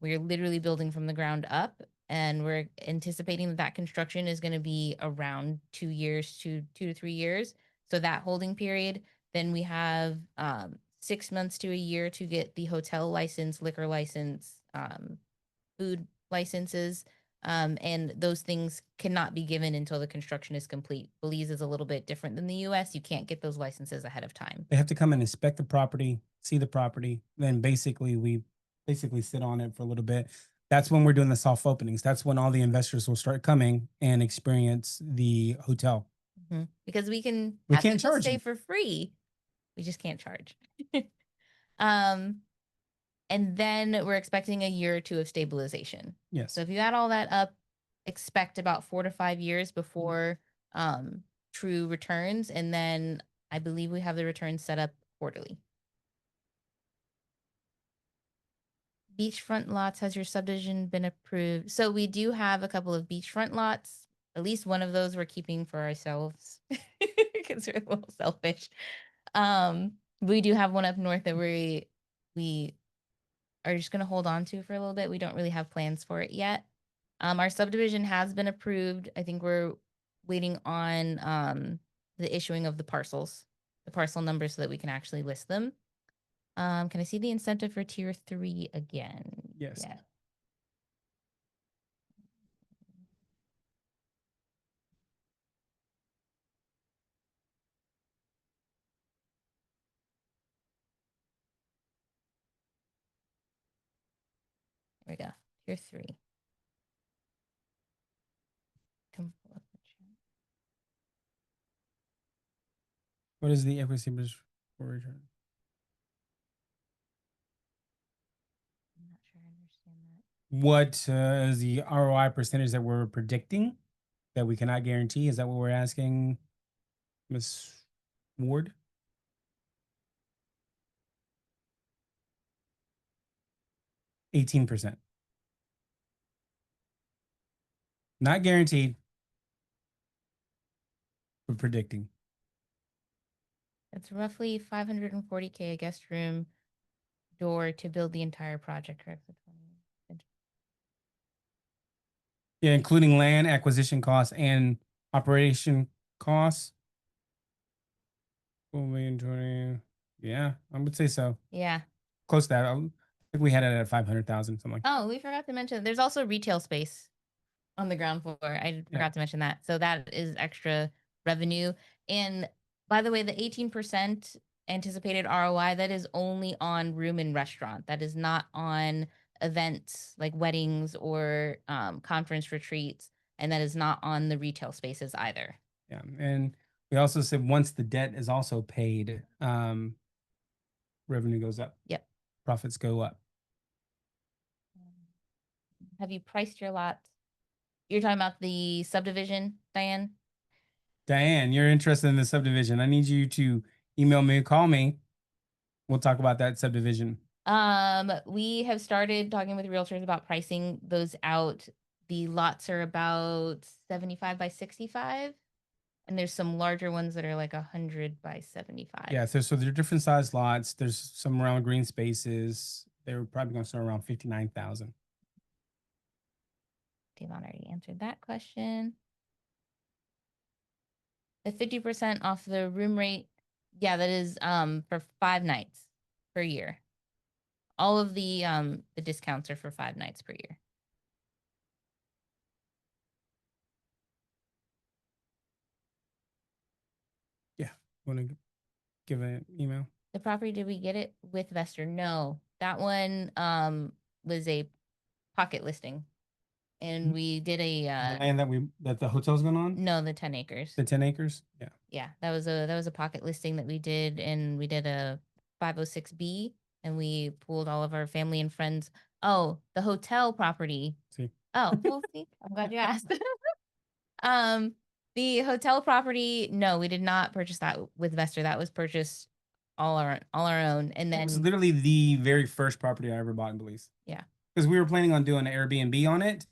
[SPEAKER 3] we're literally building from the ground up, and we're anticipating that construction is going to be around 2 years to 2 to 3 years. So that holding period, then we have 6 months to a year to get the hotel license, liquor license, food licenses. And those things cannot be given until the construction is complete. Belize is a little bit different than the US. You can't get those licenses ahead of time.
[SPEAKER 2] They have to come and inspect the property, see the property. Then we sit on it for a little bit. That's when we're doing the soft openings. That's when all the investors will start coming and experience the hotel.
[SPEAKER 3] Mm-hmm. Because we can't
[SPEAKER 2] charge
[SPEAKER 3] stay
[SPEAKER 2] them
[SPEAKER 3] for free. We just can't charge. And then we're expecting a year or two of stabilization.
[SPEAKER 2] Yes.
[SPEAKER 3] So if you add all that up, expect about 4 to 5 years before true returns. And then I believe we have the returns set up quarterly. Beachfront lots, has your subdivision been approved? So we do have a couple of beachfront lots. At least one of those we're keeping for ourselves because we're a little selfish. We do have one up north that we are just going to hold on to for a little bit. We don't really have plans for it yet. Our subdivision has been approved. I think we're waiting on the issuing of the parcel numbers so that we can actually list them. Can I see the incentive for tier 3 again?
[SPEAKER 2] Yes.
[SPEAKER 3] Yeah. There we go. Tier 3.
[SPEAKER 2] What is the equity for return?
[SPEAKER 3] I'm not sure I understand that.
[SPEAKER 2] What is the ROI percentage that we're predicting that we cannot guarantee? Is that what we're asking, Ms. Ward? %. Not guaranteed. We're predicting.
[SPEAKER 3] It's roughly $540K a guest room door to build the entire project, correct?
[SPEAKER 2] Yeah, including land acquisition costs and operation costs. 4,020,000. Yeah, I would say so.
[SPEAKER 3] Yeah.
[SPEAKER 2] Close to that. I think we had it at 500,000, something like that.
[SPEAKER 3] Oh, we forgot to mention there's also retail space on the ground floor. I forgot to mention that. So that is extra revenue. And by the way, the 18% anticipated ROI, that is only on room and restaurant. That is not on events like weddings or conference retreats. And that is not on the retail spaces either.
[SPEAKER 2] Yeah. And we also said once the debt is also paid, revenue goes up.
[SPEAKER 3] Yep.
[SPEAKER 2] Profits go up.
[SPEAKER 3] Have you priced your lots? You're talking about the subdivision, Diane?
[SPEAKER 2] Diane, you're interested in the subdivision. I need you to email me, call me. We'll talk about that subdivision.
[SPEAKER 3] We have started talking with realtors about pricing those out. The lots are about 75 by 65. And there's some larger ones that are like 100 by 75.
[SPEAKER 2] Yeah, so there are different size lots. There's some around green spaces. They're probably going to start around 59,000.
[SPEAKER 3] Devon already answered that question. The 50% off the room rate, yeah, that is for 5 nights per year. All of the discounts are for 5 nights per year.
[SPEAKER 2] Yeah, want to give an email?
[SPEAKER 3] The property, did we get it with Vesterr? No, that one was a pocket listing, and we did a
[SPEAKER 2] the land that the hotel's going on.
[SPEAKER 3] No, the 10 acres.
[SPEAKER 2] The 10 acres. Yeah.
[SPEAKER 3] Yeah, that was a pocket listing that we did, and we did a 506B, and we pooled all of our family and friends. Oh, the hotel property.
[SPEAKER 2] See.
[SPEAKER 3] Oh, well, see, I'm glad you asked. The hotel property, no, we did not purchase that with Vesterr. That was purchased all our own, and
[SPEAKER 2] It
[SPEAKER 3] then
[SPEAKER 2] was literally the very first property I ever bought in Belize.
[SPEAKER 3] Yeah,
[SPEAKER 2] because we were planning on doing an Airbnb on it,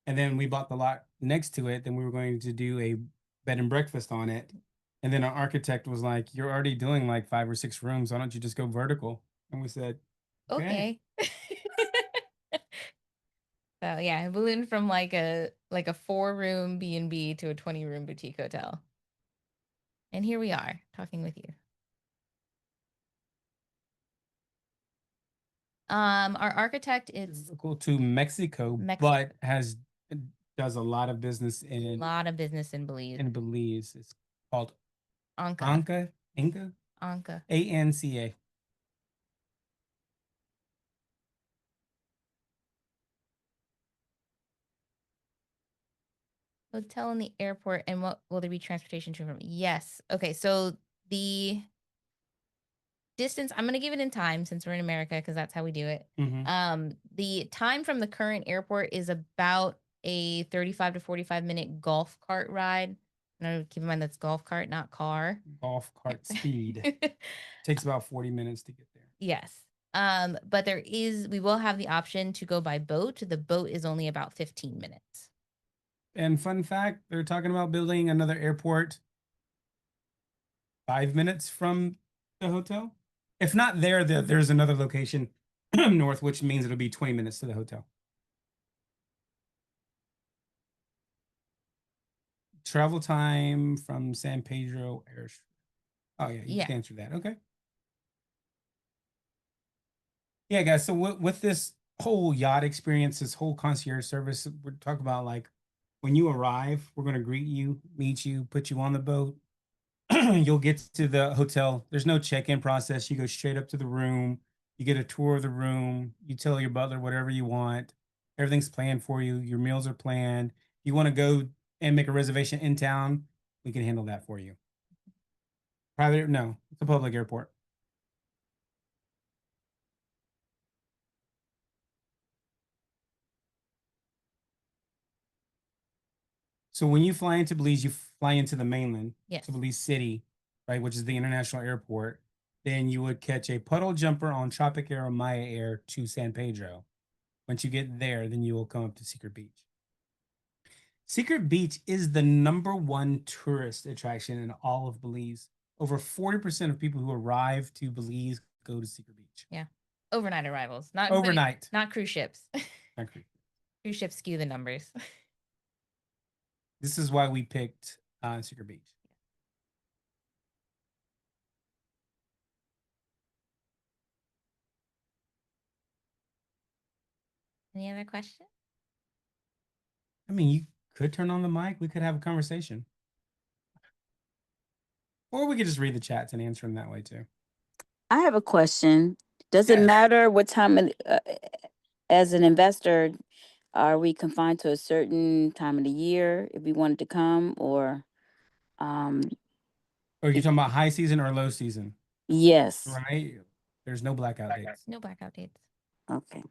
[SPEAKER 2] and then we bought the lot next to it. Then we were going to do a bed and breakfast on it, and then our architect was like, "You're already doing like 5 or 6 rooms. Why don't you just go vertical?" And we said,
[SPEAKER 3] okay. So yeah, it ballooned from like a 4-room B&B to a 20-room boutique hotel. And here we are talking with you. Our architect is
[SPEAKER 2] Cool to Mexico, but does a lot of business in
[SPEAKER 3] Belize.
[SPEAKER 2] In Belize, it's called
[SPEAKER 3] Anca.
[SPEAKER 2] Anca. ANCA.
[SPEAKER 3] Hotel in the airport, and what will there be transportation to and from? Yes. Okay, so the distance, I'm going to give it in time since we're in America because that's how we do it. The time from the current airport is about a 35 to 45 minute golf cart ride. No, keep in mind that's golf cart, not car.
[SPEAKER 2] Golf cart speed. Takes about 40 minutes to get there.
[SPEAKER 3] Yes. But we will have the option to go by boat. The boat is only about 15 minutes.
[SPEAKER 2] And fun fact, they're talking about building another airport 5 minutes from the hotel. If not there's another location north, which means it'll be 20 minutes to the hotel. Travel time from San Pedro Airstrip. Oh yeah, you just answered that. Okay. Yeah, guys. So with this whole yacht experience, this whole concierge service, we're talking about like when you arrive, we're going to greet you, meet you, put you on the boat. You'll get to the hotel. There's no check-in process. You go straight up to the room. You get a tour of the room. You tell your butler whatever you want. Everything's planned for you. Your meals are planned. You want to go and make a reservation in town, we can handle that for you. Private? No, it's a public airport. So when you fly into Belize, you fly into the mainland, to Belize City, right, which is the international airport. Then you would catch a puddle jumper on Tropic Air or Maya Air to San Pedro. Once you get there, then you will come up to Secret Beach. Secret Beach is the #1 tourist attraction in all of Belize. Over 40% of people who arrive to Belize go to Secret Beach.
[SPEAKER 3] Yeah. Overnight arrivals. Not
[SPEAKER 2] overnight.
[SPEAKER 3] Not cruise ships.
[SPEAKER 2] Not cruise.
[SPEAKER 3] Cruise ships skew the numbers.
[SPEAKER 2] This is why we picked Secret Beach.
[SPEAKER 3] Any other questions?
[SPEAKER 2] I mean, you could turn on the mic. We could have a conversation. Or we could just read the chats and answer them that way too.
[SPEAKER 4] I have a question. Does it matter what time as an investor, are we confined to a certain time of the year if we wanted to come, or
[SPEAKER 2] Are you talking about high season or low season?
[SPEAKER 4] Yes.
[SPEAKER 2] Right. There's no blackout dates.
[SPEAKER 3] No blackout dates.
[SPEAKER 4] Okay.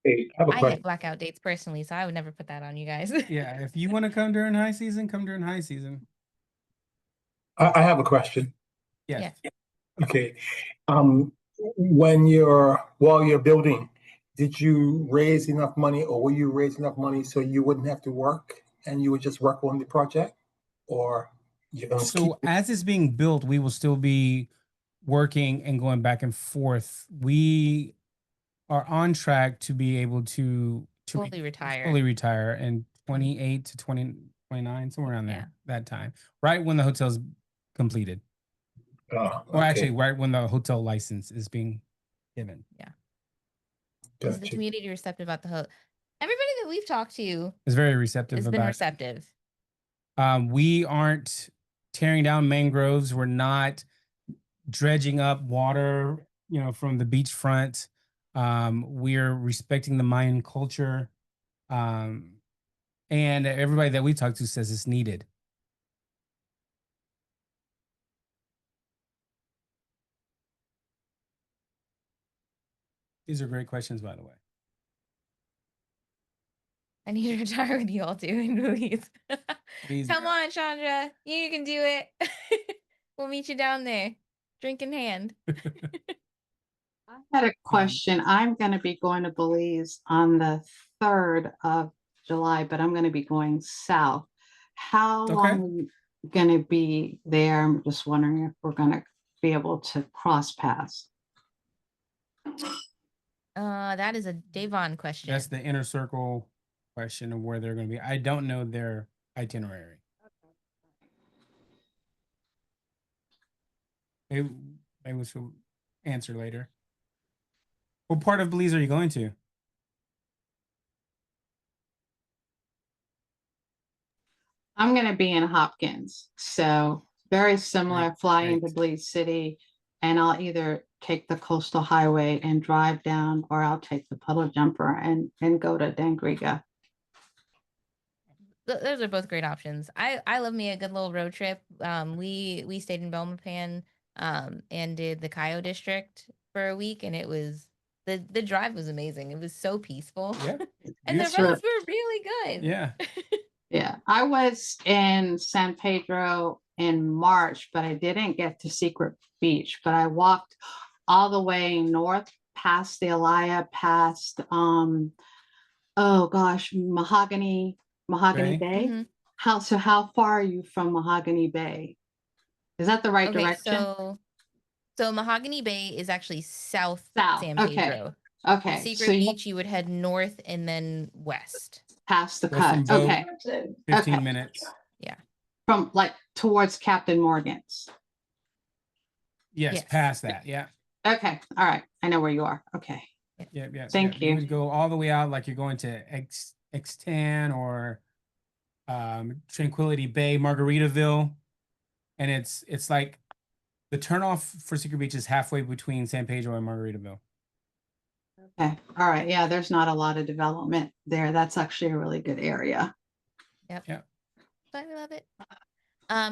[SPEAKER 5] Okay, I have a
[SPEAKER 3] I hit
[SPEAKER 5] question.
[SPEAKER 3] blackout dates personally, so I would never put that on you guys.
[SPEAKER 2] Yeah, if you want to come during high season, come during high season.
[SPEAKER 5] I have a question.
[SPEAKER 2] Yes.
[SPEAKER 3] Yeah.
[SPEAKER 5] Okay. While you're building, did you raise enough money, or will you raise enough money so you wouldn't have to work and you would just work on the project? Or you're gonna keep
[SPEAKER 2] So as it's being built, we will still be working and going back and forth. We are on track to be able to
[SPEAKER 3] Fully retire.
[SPEAKER 2] fully retire in 28 to 29, somewhere around there,
[SPEAKER 3] Yeah.
[SPEAKER 2] that time, right when the hotel's completed, or
[SPEAKER 5] okay,
[SPEAKER 2] actually right when the hotel license is being given.
[SPEAKER 3] Is the
[SPEAKER 5] gotcha.
[SPEAKER 3] community receptive about the hotel? Everybody that we've talked to
[SPEAKER 2] It's very receptive
[SPEAKER 3] has been
[SPEAKER 2] about
[SPEAKER 3] receptive.
[SPEAKER 2] we aren't tearing down mangroves. We're not dredging up water, from the beachfront. We're respecting the Mayan culture. And everybody that we talk to says it's needed. These are great questions, by the way.
[SPEAKER 3] I need to retire with you all too in Belize.
[SPEAKER 2] Please.
[SPEAKER 3] Come on, Chandra. You can do it. We'll meet you down there. Drink in hand.
[SPEAKER 6] I had a question. I'm going to be going to Belize on the 3rd of July, but I'm going to be going south. How
[SPEAKER 2] Okay.
[SPEAKER 6] long are you going to be there? I'm just wondering if we're going to be able to cross paths.
[SPEAKER 3] That is a Davon question.
[SPEAKER 2] That's the inner circle question of where they're going to be. I don't know their itinerary. Maybe we should answer later. What part of Belize are you going to?
[SPEAKER 6] I'm going to be in Hopkins, so very similar. Fly into
[SPEAKER 2] great.
[SPEAKER 6] Belize City, and I'll either take the coastal highway and drive down, or I'll take the puddle jumper and go to Dangriga.
[SPEAKER 3] Those are both great options. I love me a good little road trip. We stayed in Belmopan and did the Cayo district for a week, and it was the drive was amazing. It was so peaceful.
[SPEAKER 2] Yeah.
[SPEAKER 3] And the
[SPEAKER 6] Yes,
[SPEAKER 3] roads were really good.
[SPEAKER 2] Yeah.
[SPEAKER 6] Yeah, I was in San Pedro in March, but I didn't get to Secret Beach, but I walked all the way north past the Alaya, past oh gosh, Mahogany
[SPEAKER 2] Bay?
[SPEAKER 6] Bay.
[SPEAKER 3] Mhm.
[SPEAKER 6] How far are you from Mahogany Bay? Is that the right
[SPEAKER 3] Okay,
[SPEAKER 6] direction?
[SPEAKER 3] so Mahogany Bay is actually south
[SPEAKER 6] South,
[SPEAKER 3] San
[SPEAKER 6] okay.
[SPEAKER 3] Pedro.
[SPEAKER 6] Okay,
[SPEAKER 3] Secret
[SPEAKER 6] so you
[SPEAKER 3] Beach, you would head north and then west.
[SPEAKER 6] past the
[SPEAKER 2] Go from
[SPEAKER 6] cut.
[SPEAKER 2] boat,
[SPEAKER 6] Okay.
[SPEAKER 2] 15
[SPEAKER 6] Okay.
[SPEAKER 2] minutes.
[SPEAKER 3] Yeah.
[SPEAKER 6] From like towards Captain Morgan's.
[SPEAKER 2] Yes, past that. Yeah.
[SPEAKER 6] Okay. All right. I know where you are. Okay.
[SPEAKER 2] Yeah.
[SPEAKER 6] Thank
[SPEAKER 2] You
[SPEAKER 6] you.
[SPEAKER 2] would go all the way out like you're going to X10 or Tranquility Bay, Margaritaville. And it's like the turnoff for Secret Beach is halfway between San Pedro and Margaritaville.
[SPEAKER 6] Okay. All right. Yeah, there's not a lot of development there. That's actually a really good area.
[SPEAKER 3] Yep.
[SPEAKER 2] Yeah.
[SPEAKER 3] But I love it.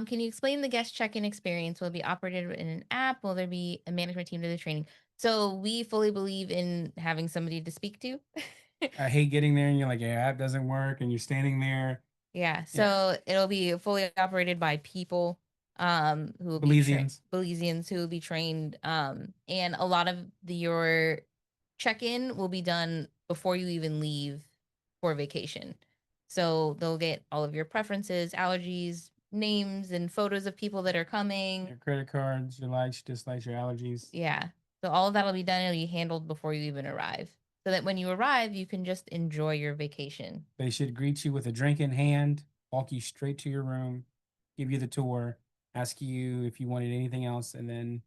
[SPEAKER 3] Can you explain the guest check-in experience? Will it be operated in an app? Will there be a management team to the training? So we fully believe in having somebody to speak to.
[SPEAKER 2] I hate getting there and you're like, your app doesn't work and you're standing there.
[SPEAKER 3] Yeah, so it'll be fully operated by people who will
[SPEAKER 2] Belizeans.
[SPEAKER 3] be Belizeans who will be trained. And a lot of your check-in will be done before you even leave for vacation. So they'll get all of your preferences, allergies, names, and photos of people that are coming.
[SPEAKER 2] Your credit cards, your likes, your dislikes, your allergies.
[SPEAKER 3] Yeah. So all of that'll be done. It'll be handled before you even arrive. So that when you arrive, you can just enjoy your vacation.
[SPEAKER 2] They should greet you with a drink in hand, walk you straight to your room, give you the tour, ask you if you wanted anything else, and then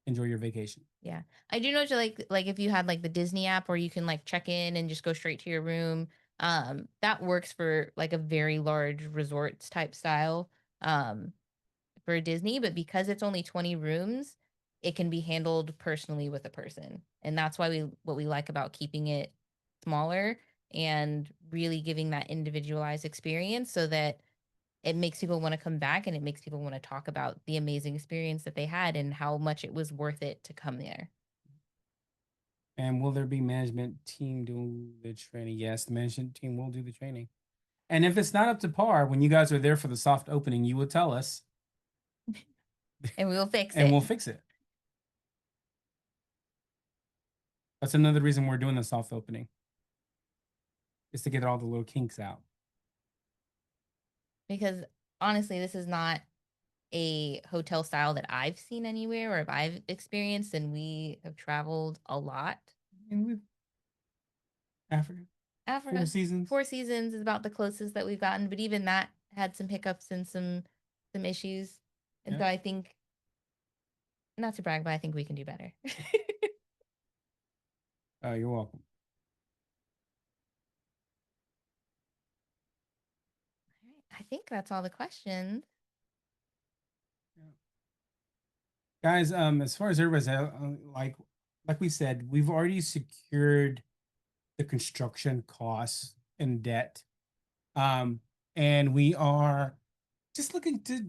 [SPEAKER 2] enjoy your vacation.
[SPEAKER 3] Yeah. I do know to like if you had like the Disney app where you can like check in and just go straight to your room, that works for like a very large resorts type style for Disney, but because it's only 20 rooms, it can be handled personally with a person. And that's why what we like about keeping it smaller and really giving that individualized experience so that it makes people want to come back and it makes people want to talk about the amazing experience that they had and how much it was worth it to come there.
[SPEAKER 2] And will there be management team doing the training? Yes, the management team will do the training. And if it's not up to par, when you guys are there for the soft opening, you will tell us
[SPEAKER 3] And we will fix
[SPEAKER 2] and
[SPEAKER 3] it.
[SPEAKER 2] we'll fix it. That's another reason we're doing the soft opening, is to get all the little kinks out.
[SPEAKER 3] Because honestly, this is not a hotel style that I've seen anywhere or if I've experienced, and we have traveled a lot.
[SPEAKER 2] And with Africa,
[SPEAKER 3] Africa,
[SPEAKER 2] Four Seasons.
[SPEAKER 3] Four Seasons is about the closest that we've gotten, but even that had some hiccups and some issues. And
[SPEAKER 2] Yeah.
[SPEAKER 3] so I think, not to brag, but I think we can do better.
[SPEAKER 2] Oh, you're welcome.
[SPEAKER 3] I think that's all the questions.
[SPEAKER 2] Guys, as far as everybody's like we said, we've already secured the construction costs and debt. And we are just looking to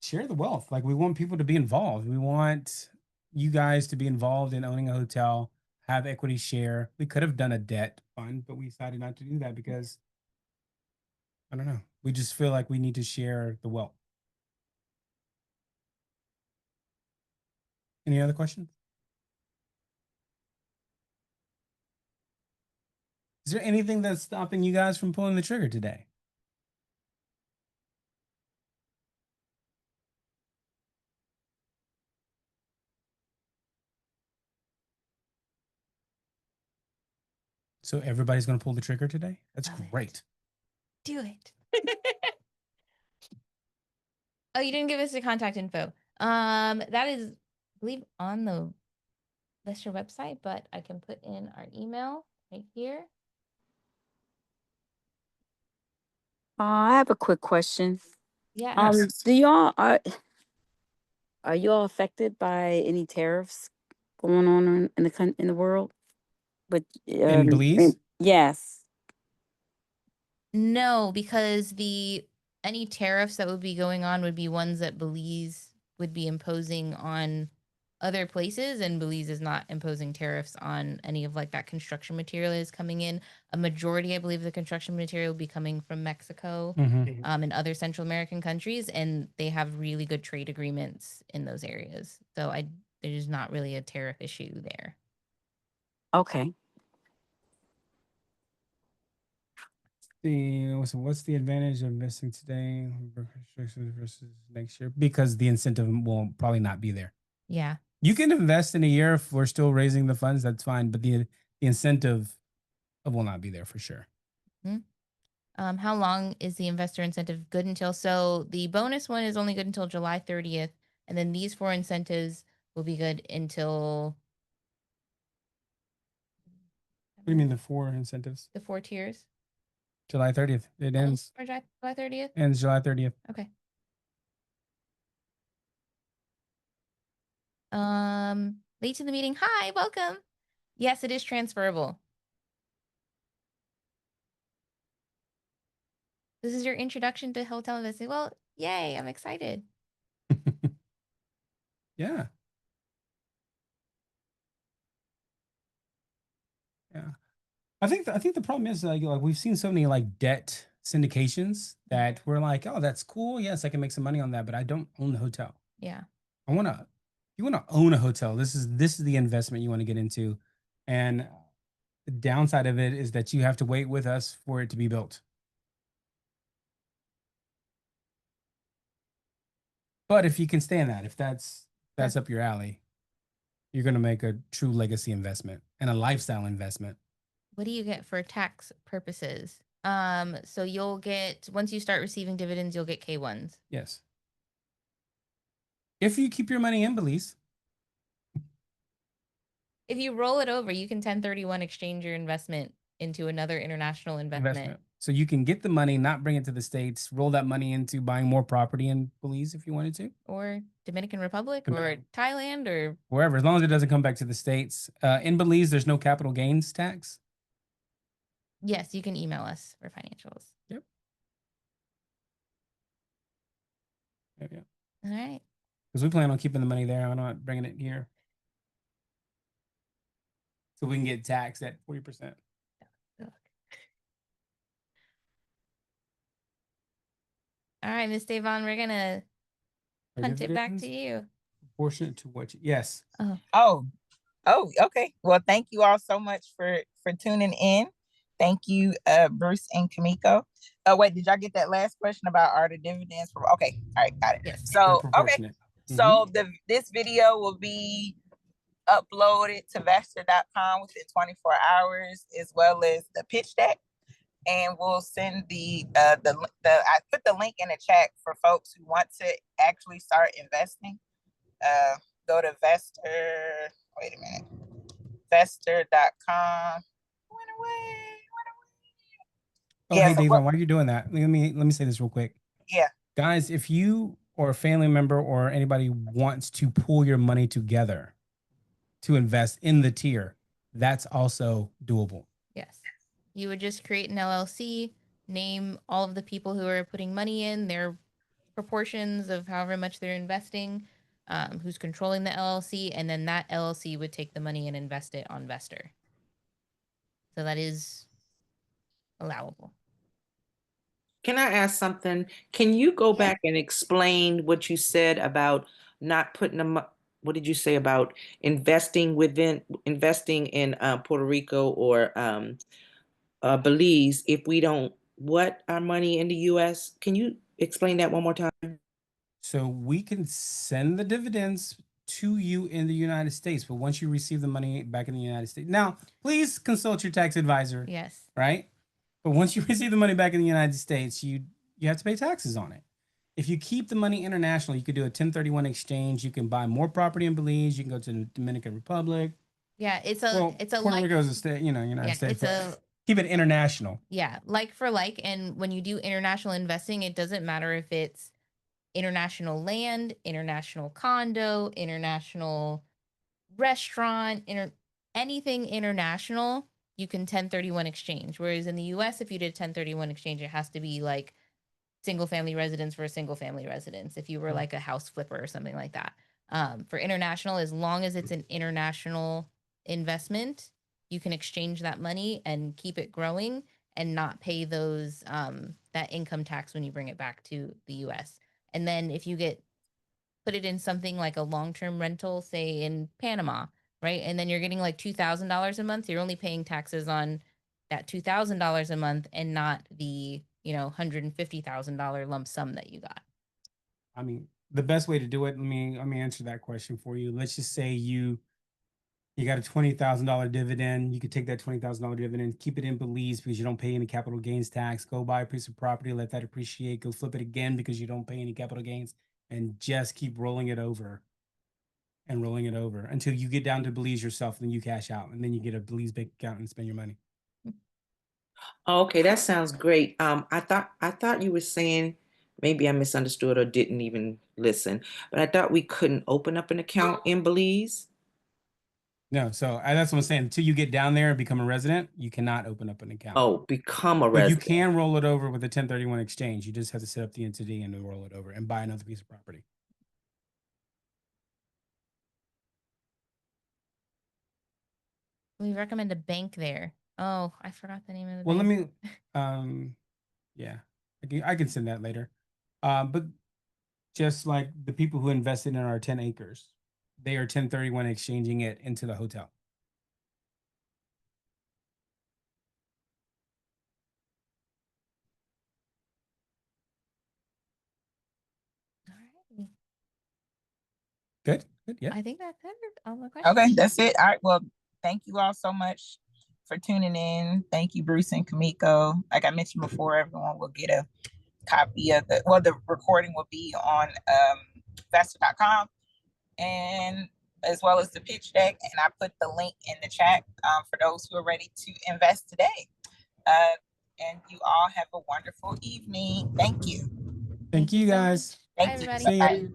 [SPEAKER 2] share the wealth. Like, we want people to be involved. We want you guys to be involved in owning a hotel, have equity share. We could have done a debt fund, but we decided not to do that because I don't know. We just feel like we need to share the wealth. Any other questions? Is there anything that's stopping you guys from pulling the trigger today? So everybody's going to pull the trigger today? That's
[SPEAKER 3] Love it.
[SPEAKER 2] great.
[SPEAKER 3] Do it. Oh, you didn't give us the contact info. That is, I believe, on the Vesterr website, but I can put in our email right here.
[SPEAKER 4] I have a quick question.
[SPEAKER 3] Yeah.
[SPEAKER 2] Yes.
[SPEAKER 4] Do y'all are you all affected by any tariffs going on in the world? But
[SPEAKER 2] In Belize?
[SPEAKER 4] yes.
[SPEAKER 3] No, because any tariffs that would be going on would be ones that Belize would be imposing on other places, and Belize is not imposing tariffs on any of like that construction material that is coming in. A majority, I believe, of the construction material will be coming from Mexico,
[SPEAKER 2] Mhm.
[SPEAKER 3] and other Central American countries, and they have really good trade agreements in those areas. So there's not really a tariff issue there.
[SPEAKER 4] Okay.
[SPEAKER 2] What's the advantage of investing today versus next year? Because the incentive will probably not be there.
[SPEAKER 3] Yeah.
[SPEAKER 2] You can invest in a year if we're still raising the funds, that's fine. But the incentive will not be there for sure.
[SPEAKER 3] How long is the investor incentive good until? So the bonus one is only good until July 30th. And then these 4 incentives will be good until.
[SPEAKER 2] What do you mean the 4 incentives?
[SPEAKER 3] The 4 tiers?
[SPEAKER 2] July 30th. It ends.
[SPEAKER 3] Or July 30th?
[SPEAKER 2] Ends July 30th.
[SPEAKER 3] Okay. Late to the meeting. Hi, welcome. Yes, it is transferable. This is your introduction to hotel investing. Well, yay, I'm excited.
[SPEAKER 2] Yeah. Yeah. I think the problem is like we've seen so many like debt syndications that we're like, oh, that's cool. Yes, I can make some money on that, but I don't own the hotel.
[SPEAKER 3] Yeah.
[SPEAKER 2] You want to own a hotel. This is the investment you want to get into. And the downside of it is that you have to wait with us for it to be built. But if you can stand that, if that's up your alley, you're going to make a true legacy investment and a lifestyle investment.
[SPEAKER 3] What do you get for tax purposes? So you'll get, once you start receiving dividends, you'll get K1s.
[SPEAKER 2] Yes. If you keep your money in Belize.
[SPEAKER 3] If you roll it over, you can 1031 exchange your investment into another international investment.
[SPEAKER 2] So you can get the money, not bring it to the States, roll that money into buying more property in Belize if you wanted to.
[SPEAKER 3] Or Dominican Republic or Thailand or
[SPEAKER 2] wherever, as long as it doesn't come back to the States. In Belize, there's no capital gains tax.
[SPEAKER 3] Yes, you can email us for financials.
[SPEAKER 2] Yep. Yeah.
[SPEAKER 3] All right.
[SPEAKER 2] Because we plan on keeping the money there. I'm not bringing it here. so we can get taxed at 40%.
[SPEAKER 3] All right, Miss Devon, we're gonna punt it back to you.
[SPEAKER 2] Proportionate to what? Yes.
[SPEAKER 1] Oh, okay. Well, thank you all so much for tuning in. Thank you, Bruce and Kamiko. Wait, did y'all get that last question about are the dividends from? Okay, all right, got it.
[SPEAKER 3] Yes.
[SPEAKER 1] So, okay,
[SPEAKER 2] Mm-hmm.
[SPEAKER 1] so this video will be uploaded to Vesterr.com within 24 hours, as well as the pitch deck. And we'll send I put the link in the chat for folks who want to actually start investing. Go to Vesterr. Wait a minute. Vesterr.com. Went away.
[SPEAKER 2] Oh,
[SPEAKER 1] Yeah,
[SPEAKER 2] hey,
[SPEAKER 1] so
[SPEAKER 2] Devon, why are you doing that? Let me say this real quick.
[SPEAKER 1] Yeah.
[SPEAKER 2] Guys, if you or a family member or anybody wants to pool your money together to invest in the tier, that's also doable.
[SPEAKER 3] Yes. You would just create an LLC, name all of the people who are putting money in, their proportions of however much they're investing, who's controlling the LLC, and then that LLC would take the money and invest it on Vesterr. So that is allowable.
[SPEAKER 7] Can I ask something? Can you go back and explain what you said about not putting them? What did you say about investing in Puerto Rico or Belize if we don't our money in the U.S.? Can you explain that one more time?
[SPEAKER 2] So we can send the dividends to you in the United States, but once you receive the money back in the United States, now please consult your tax advisor.
[SPEAKER 3] Yes.
[SPEAKER 2] Right. But once you receive the money back in the United States, you have to pay taxes on it. If you keep the money international, you could do a 1031 exchange. You can buy more property in Belize. You can go to the Dominican Republic.
[SPEAKER 3] Yeah, it's a
[SPEAKER 2] Puerto Rico is a state, United States. Keep it international.
[SPEAKER 3] Yeah, like for like. And when you do international investing, it doesn't matter if it's international land, international condo, international restaurant, anything international, you can 1031 exchange. Whereas in the US, if you did 1031 exchange, it has to be like single family residence for a single family residence. If you were like a house flipper or something like that. For international, as long as it's an international investment, you can exchange that money and keep it growing and not pay those that income tax when you bring it back to the US. And then if you put it in something like a long-term rental, say in Panama, right? And then you're getting like $2,000 a month, you're only paying taxes on that $2,000 a month and not the, $150,000 lump sum that you got.
[SPEAKER 2] I mean, the best way to do it, let me answer that question for you. Let's just say you got a $20,000 dividend. You could take that $20,000 dividend, keep it in Belize because you don't pay any capital gains tax. Go buy a piece of property, let that appreciate. Go flip it again because you don't pay any capital gains, and just keep rolling it over and rolling it over until you get down to Belize yourself. Then you cash out, and then you get a Belize bank account and spend your money.
[SPEAKER 7] Okay, that sounds great. I thought you were saying, maybe I misunderstood or didn't even listen, but I thought we couldn't open up an account in Belize.
[SPEAKER 2] No, so that's what I'm saying. Until you get down there and become a resident, you cannot open up an account.
[SPEAKER 7] Oh, become a
[SPEAKER 2] But
[SPEAKER 7] resident.
[SPEAKER 2] you can roll it over with a 1031 exchange. You just have to set up the entity and roll it over and buy another piece of property.
[SPEAKER 3] We recommend a bank there. Oh, I forgot the name of the
[SPEAKER 2] Well,
[SPEAKER 3] bank.
[SPEAKER 2] let me, yeah, I can send that later. But just like the people who invested in our 10 acres, they are 1031 exchanging it into the hotel.
[SPEAKER 3] All right.
[SPEAKER 2] Good. Yeah.
[SPEAKER 3] I think that covered all the questions.
[SPEAKER 1] Okay, that's it. All right. Well, thank you all so much for tuning in. Thank you, Bruce and Kamiko. Like I mentioned before, everyone will get a copy of the recording will be on Vesterr.com, and as well as the pitch deck. And I put the link in the chat for those who are ready to invest today. And you all have a wonderful evening. Thank you.
[SPEAKER 2] Thank you guys.
[SPEAKER 3] So
[SPEAKER 1] Thank you.
[SPEAKER 3] Bye, everybody.
[SPEAKER 2] See ya.
[SPEAKER 1] Bye.